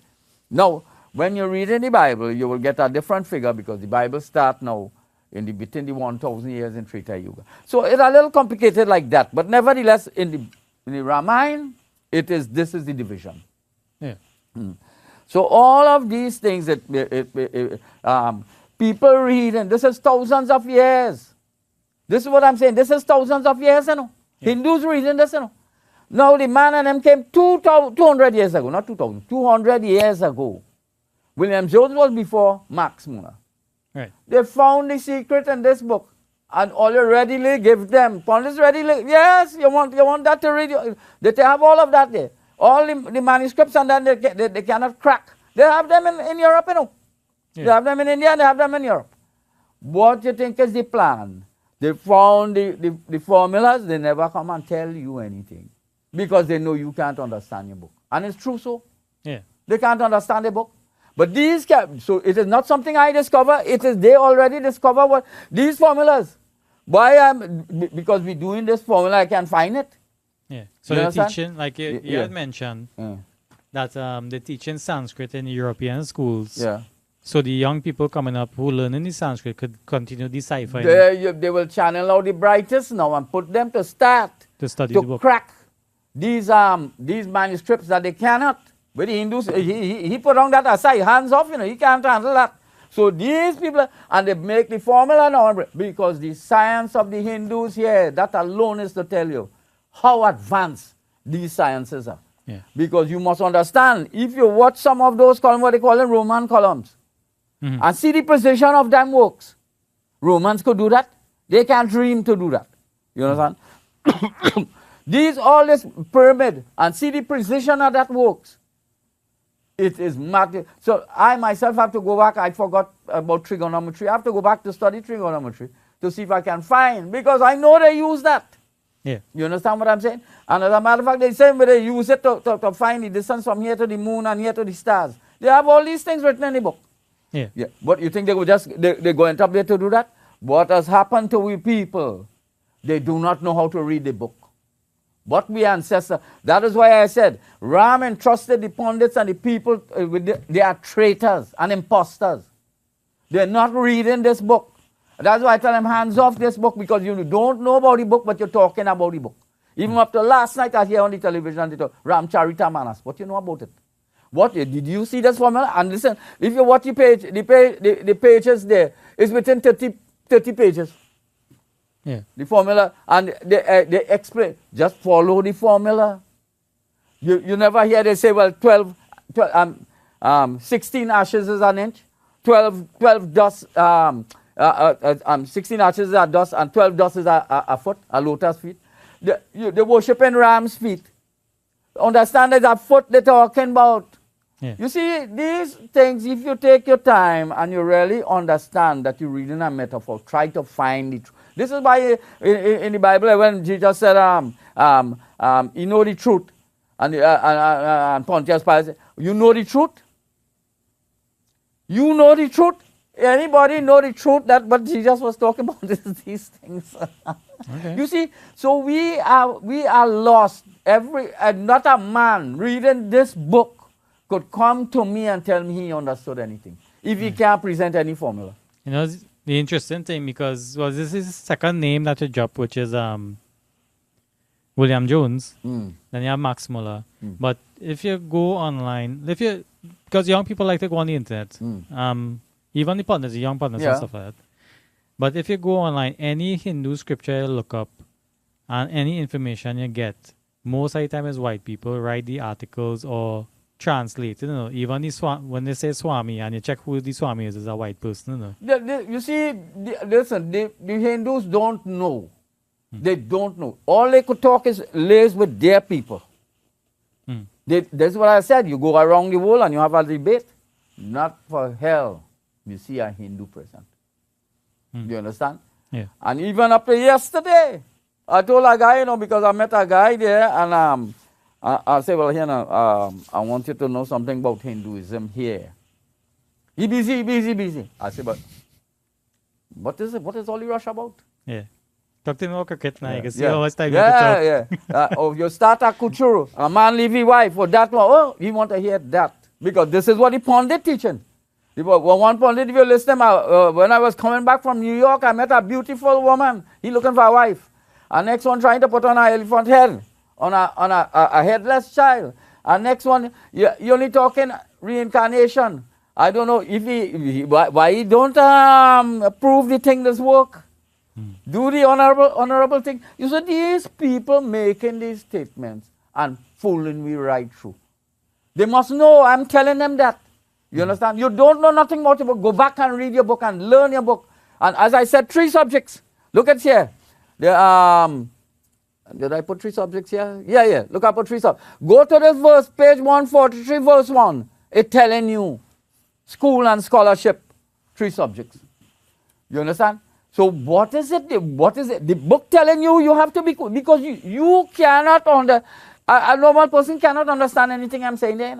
Now, when you read in the Bible, you will get a different figure because the Bible starts now between the 1,000 years in Treta Yoga. So it's a little complicated like that, but nevertheless, in the Ramayana, this is the division. Yeah. So all of these things that people read, and this is thousands of years. This is what I'm saying. This is thousands of years, you know. Yeah. Hindus reading this, you know. Now the man and them came 200 years ago, not 2,000, 200 years ago. William Jones was before Max Muller. Right. They found the secret in this book, and all you readily give them. Pundits readily, yes, you want that to read. They have all of that there. All the manuscripts, and then they cannot crack. They have them in Europe, you know. Yeah. They have them in India, and they have them in Europe. What do you think is the plan? They found the formulas, they never come and tell you anything. Because they know you can't understand your book. And it's true so. Yeah. They can't understand the book. But so it is not something I discover, it is they already discover what these formulas. Because we're doing this formula, I can find it. Yeah. So they're teaching, like you had mentioned, that they're teaching Sanskrit in European schools. Yeah. So the young people coming up who learn in the Sanskrit could continue deciphering. They will channel out the brightest now and put them to start to study the book. Crack these manuscripts that they cannot. But the Hindus, he put on that aside, hands off, you know, he can't handle that. So these people, and they make the formula now, because the science of the Hindus here, that alone is to tell you how advanced these sciences are. Yeah. Because you must understand, if you watch some of those columns, what they call them Roman columns, and see the precision of them works. Romans could do that. They can't dream to do that. You understand? All this pyramid, and see the precision of that works. It is mad. So I myself have to go back. I forgot about trigonometry. I have to go back to study trigonometry to see if I can find, because I know they use that. Yeah. You understand what I'm saying? And as a matter of fact, they say they use it to find the distance from here to the moon and here to the stars. They have all these things written in the book. Yeah. Yeah. But you think they would they're going up there to do that? What has happened to we people? They do not know how to read the book. What we ancestors, that is why I said, Ram entrusted the pundits and the people they are traitors and imposters. They're not reading this book. That's why I tell them, hands off this book, because you don't know about the book, but you're talking about the book. Even up to last night, I hear on the television, they talk, Ramcharita Manas. What you know about it? Did you see this formula? And listen, if you watch the pages there, it's within 30 pages. Yeah. The formula, and they explain, just follow the formula. You never hear they say, well, 16 ashes is an inch, 12 dust, 16 ashes is a dust, and 12 dust is a foot, a lotus feet. They worship in ram's feet. Understand there's a foot they're talking about. Yeah. You see, these things, if you take your time and you really understand that you're reading a metaphor, try to find it. This is why in the Bible, when Jesus said, you know the truth, and Pontius Pilate said, you know the truth? You know the truth? Anybody know the truth that what Jesus was talking about these things? Okay. You see, so we are lost. Not a man reading this book could come to me and tell me he understood anything if he can't present any formula. You know, the interesting thing, because this is his second name that you drop, which is William Jones. Then you have Max Muller. But if you go online, because young people like to go on the internet, even the partners, the young partners and stuff like that. But if you go online, any Hindu scripture you look up and any information you get, most of the time is white people write the articles or translate. You know, even when they say Swami and you check who the Swami is a white person. You know. You see, listen, the Hindus don't know. They don't know. All they could talk is lays with their people. That's what I said. You go around the world and you have a debate. Not for hell you see a Hindu present. You understand? Yeah. And even up to yesterday, I told a guy, because I met a guy there, and I said, well, I want you to know something about Hinduism here. He busy. I said, but what is it? What is all you rush about? Yeah. Talk to me about cricket now. You can see Yeah. how much time you have to talk. You start a kuchuru, a man leave his wife for that one. Oh, he want to hear that. Because this is what the pundit teaching. One pundit, if you listen, when I was coming back from New York, I met a beautiful woman. He looking for a wife. And next one trying to put on an elephant head, on a headless child. And next one, you're only talking reincarnation. I don't know if why he don't prove the thing does work. Do the honorable thing. You see, these people making these statements and fooling me right through. They must know, I'm telling them that. You understand? You don't know nothing about your book. Go back and read your book and learn your book. And as I said, 3 subjects. Look at here. Did I put 3 subjects here? Yeah. Look, I put 3 subjects. Go to this verse, page 143, verse 1. It's telling you school and scholarship, 3 subjects. You understand? So what is it? The book telling you have to be, because you cannot a normal person cannot understand anything I'm saying there,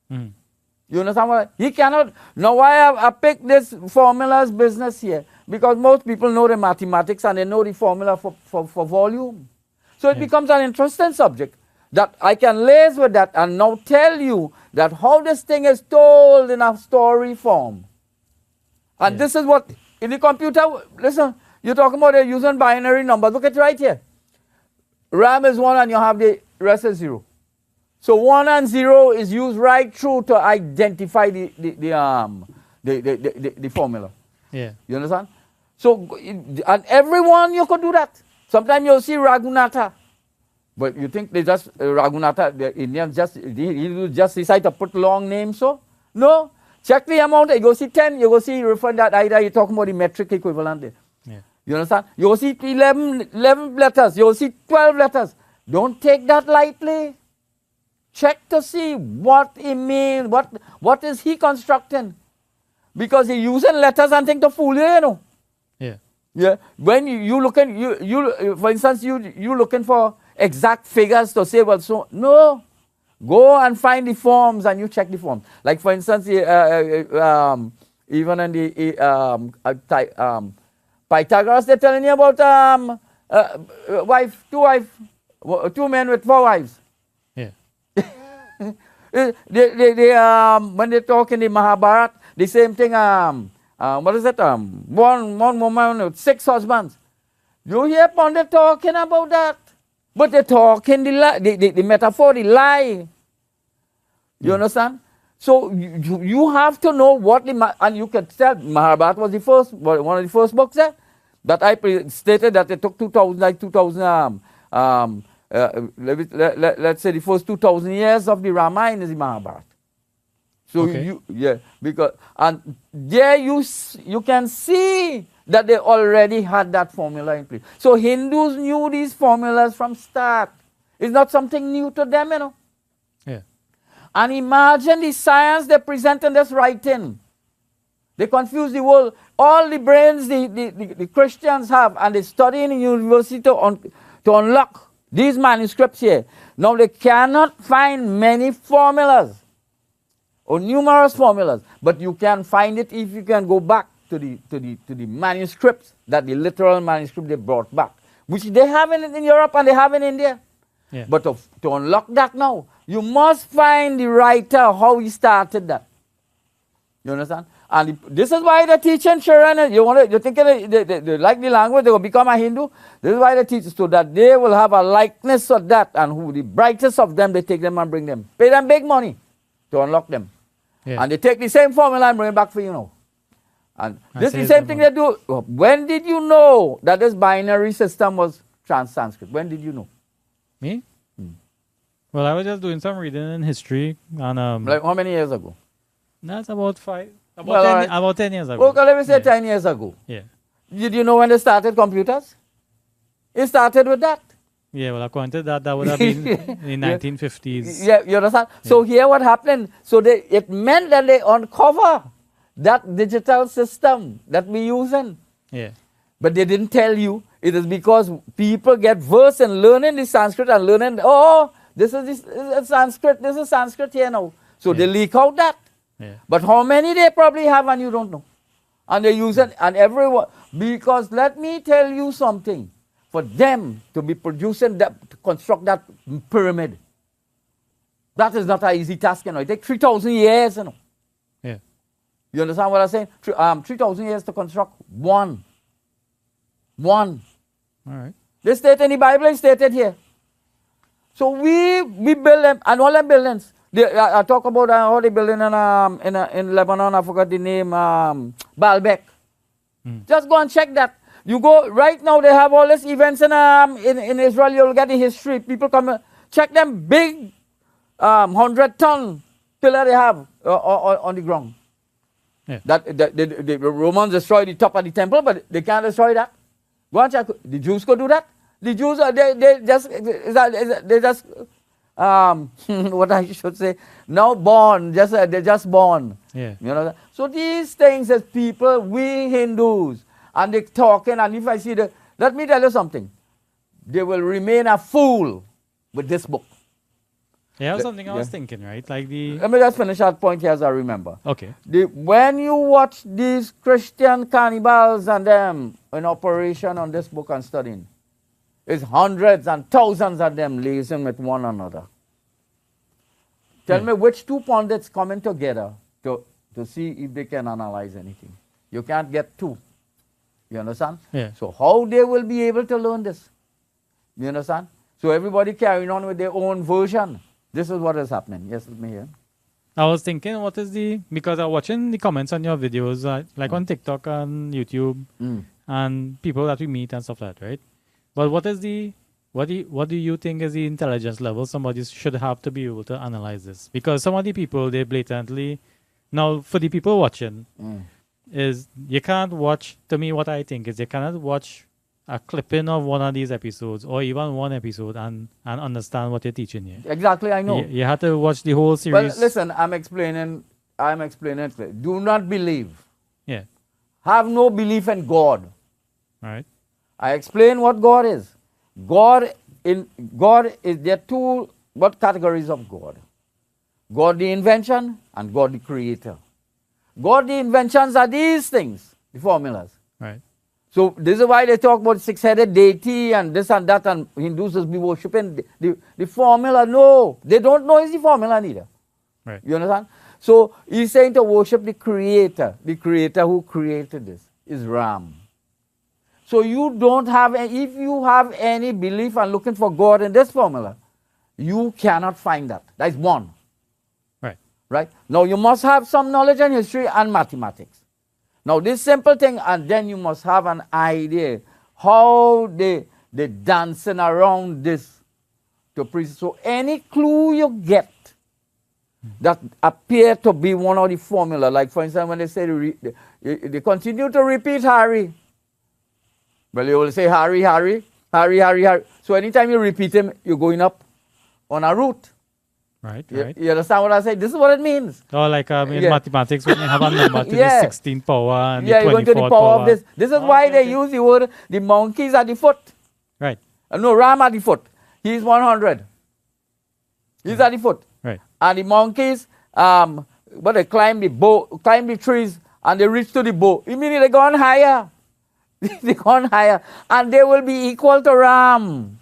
You understand what? He cannot. Now why I picked this formulas business here? Because most people know the mathematics and they know the formula for volume. So it becomes an interesting subject that I can lace with that and now tell you that how this thing is told in a story form. And this is what, in the computer, listen, you're talking about using binary numbers. Look at it right here. RAM is 1 and you have the rest is 0. So 1 and 0 is used right through to identify the formula. Yeah. You understand? So, and everyone you could do that. Sometimes you'll see Raghunatha. But you think they just, Raghunatha, the Indians he just decide to put long names, so? No. Check the amount. You go see 10, you go see refer that either you're talking about the metric equivalent there. Yeah. You understand? You go see 11 letters, you go see 12 letters. Don't take that lightly. Check to see what it means, what is he constructing. Because he's using letters and things to fool you, you know. Yeah. Yeah. When you looking, you for instance, you looking for exact figures to say, well, so, no. Go and find the forms and you check the forms. Like for instance, even in the Pythagoras, they're telling you about two men with 4 wives. Yeah. When they talk in the Mahabharata, the same thing. What is it? One woman with 6 husbands. You hear Pandit talking about that, but they're talking the metaphor, the lie. You understand? So you have to know what and you can tell Mahabharata was one of the first books there. that I stated that it took 2000, like 2000, let's say the first 2000 years of the Ramayana is the Mahabharata. So Okay. because, and there you can see that they already had that formula in place. So Hindus knew these formulas from start. It's not something new to them, you know. Yeah. And imagine the science they present in this writing. They confuse the world. All the brains the Christians have, and they study in the university to unlock these manuscripts here. Now they cannot find many formulas or numerous formulas, but you can find it if you can go back to the manuscripts, that the literal manuscript they brought back, which they have in Europe and they have in India. Yeah. But to unlock that now, you must find the writer, how he started that. You understand? And this is why they teach in children. You think they like the language, they will become a Hindu. This is why they teach, so that they will have a likeness of that, and who the brightest of them, they take them and bring them. Pay them big money to unlock them. Yeah. And they take the same formula and bring it back for you now. And this is the same thing they do. When did you know that this binary system was Sanskrit? When did you know? Me? Well, I was just doing some reading in history, and Like how many years ago? that's about about Well, 10, all right. about 10 years ago. Okay, let me say Yeah. 10 years ago. Yeah. Did you know when they started computers? It started with that. Yeah, well, according to that, that would have been in 1950s. Yeah, you understand? So here what happened, so it meant that they uncover that digital system that we're using. Yeah. But they didn't tell you. It is because people get versed in learning the Sanskrit and learning, oh, this is Sanskrit, this is Sanskrit here now. So they leak out that. Yeah. But how many they probably have and you don't know. And they use it, and everyone, because let me tell you something. For them to be producing that, to construct that pyramid, that is not an easy task, you know. It takes 3,000 years, you know. Yeah. You understand what I'm saying? 3,000 years to construct one. One. All right. They state in the Bible, it's stated here. So we build them, and all them buildings. I talk about how they building in Lebanon, I forgot the name, Baalbek. Just go and check that. You go, right now they have all these events in Israel, you'll get the history. People come, check them big 100-ton pillar they have on the ground. Yeah. That the Romans destroyed the top of the temple, but they can't destroy that. Go and check. The Jews could do that. The Jews, they just what I should say, now born, they're just born. Yeah. You know. So these things as people, we Hindus, and they're talking, and if I see let me tell you something, they will remain a fool with this book. Yeah, that's something I was thinking, right? Like Let me just finish that point here as I remember. Okay. When you watch these Christian cannibals and them in operation on this book and studying, it's hundreds and thousands of them liaising with one another. Tell me which two pundits coming together to see if they can analyze anything. You can't get two. You understand? Yeah. So how they will be able to learn this? You understand? So everybody carrying on with their own version. This is what is happening. Yes, let me hear. I was thinking, what is because I'm watching the comments on your videos, like on TikTok and YouTube, and people that we meet and stuff like that, right? But what do you think is the intelligence level somebody should have to be able to analyze this? Because some of the people, they blatantly, now for the people watching, is you can't watch, to me what I think is you cannot watch a clipping of one of these episodes or even one episode and understand what you're teaching here. Exactly, I know. You have to watch the whole series. Well, listen, I'm explaining it. Do not believe. Yeah. Have no belief in God. All right. I explain what God is. God is there are two categories of God. God the invention and God the creator. God the inventions are these things, the formulas. Right. So this is why they talk about six-headed deity and this and that, and Hindus will be worshipping the formula. No, they don't know it's the formula neither. Right. You understand? So he's saying to worship the creator who created this is Ram. So you don't have, if you have any belief and looking for God in this formula, you cannot find that. That's one. Right. Right? Now you must have some knowledge in history and mathematics. Now, this simple thing, and then you must have an idea how they dancing around this to preach. So any clue you get that appear to be one of the formula, like for instance, when they say they continue to repeat Harry. Well, you will say Harry, Harry, Harry, Harry, Harry. So anytime you repeat him, you're going up on a route. Right, You, right. you understand what I say? This is what it means. Or like in Yeah. mathematics, when you have a number to Yeah. the 16th power and Yeah, the you're going to the 24th power of this. This is why they use the word, the monkeys at the foot. Right, No, ram at the foot. He's 100. He's at the foot. right. And the monkeys, but they climb the trees, and they reach to the bow. Immediately they go on higher. They go on higher. And they will be equal to ram.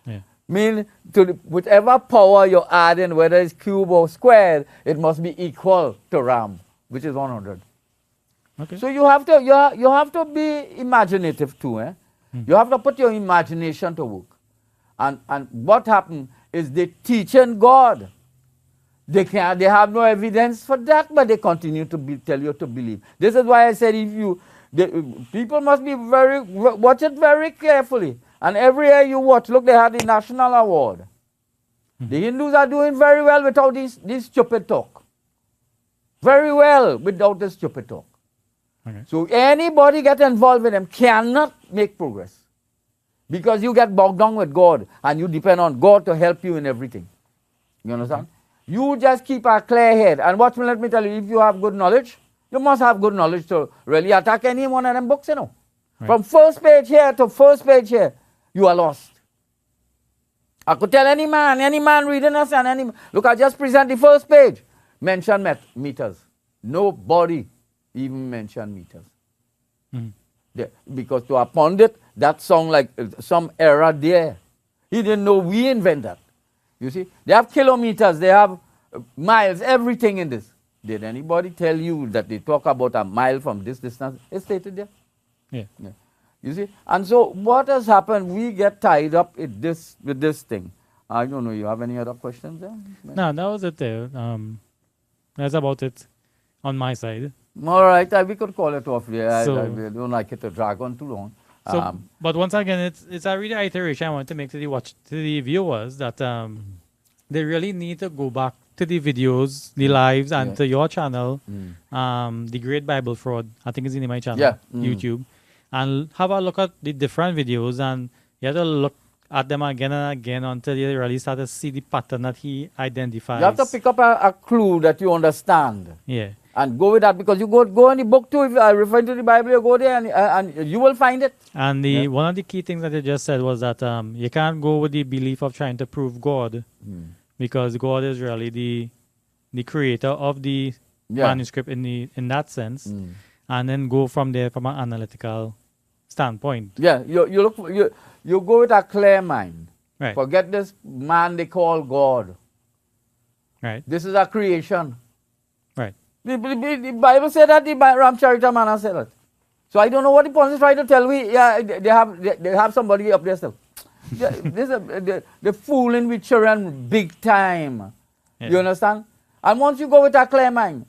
Yeah. Mean to whichever power you're adding, whether it's cube or square, it must be equal to ram, which is 100. Okay. So you have to be imaginative too. Eh? You have to put your imagination to work. And what happened is they teaching God. They have no evidence for that, but they continue to tell you to believe. This is why I said people must be watch it very carefully. And every year you watch, look, they had the national award. The Hindus are doing very well without this stupid talk. Very well without this stupid talk. Okay. So anybody get involved with them cannot make progress. Because you get bogged down with God and you depend on God to help you in everything. You understand? You just keep a clear head. And let me tell you, if you have good knowledge, you must have good knowledge to really attack any one of them books, you know. Right. From first page here to first page here, you are lost. I could tell any man reading us, and look, I just present the first page. Mention meters. Nobody even mention meters. Because to a pundit, that sound like some error there. He didn't know we invent that. You see, they have kilometers, they have miles, everything in this. Did anybody tell you that they talk about a mile from this distance? It's stated there. Yeah. You see, and so what has happened? We get tied up with this thing. I don't know. You have any other questions there? No, that was it there. That's about it on my side. All right, we could call it off there. I So- don't like it to drag on too long. So, but once again, it's a really iteration I want to make to the viewers that they really need to go back to the videos, the lives, and to your channel, the Great Bible Fraud. I think it's in my channel, Yeah. YouTube, and have a look at the different videos, and you have to look at them again and again until you really start to see the pattern that he identifies. You have to pick up a clue that you understand. Yeah. And go with that, because you go in the book too. If I refer to the Bible, you go there and you will find it. And one of the key things that you just said was that you can't go with the belief of trying to prove God, because God is really the creator of the manuscript in that sense, and then go from there from an analytical standpoint. Yeah, you go with a clear mind. Right. Forget this man they call God. Right. This is a creation. Right. The Bible said that, the Rampersad man said that. So I don't know what the point is trying to tell me. Yeah, they have somebody up there still. They're fooling with children big time. Yeah. You understand? And once you go with a clear mind,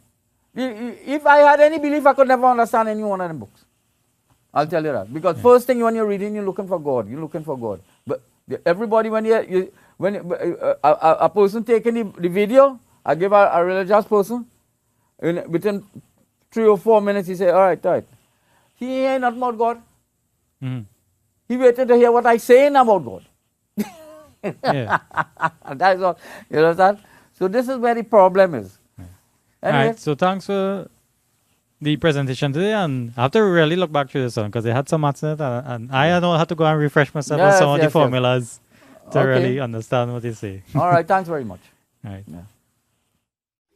if I had any belief, I could never understand any one of them books. I'll tell you that. Because first thing when you're reading, you're looking for God. You're looking for God. But everybody, when a person taking the video, I give a religious person, within 3 or 4 minutes, he say, all right. He ain't not about God. He waited to hear what I saying about God. Yeah. That's all. You understand? So this is where the problem is. Anyway, All right. So thanks for the presentation today, and I have to really look back through this one because they had some maths in it, and I don't have to go and refresh myself on some of the formulas to really understand what they say. All right. Thanks very much. All right. Yeah.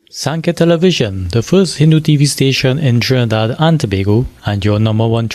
Sankhya Television, the first Hindu TV station in Trinidad and Tobago, and your #1 choice.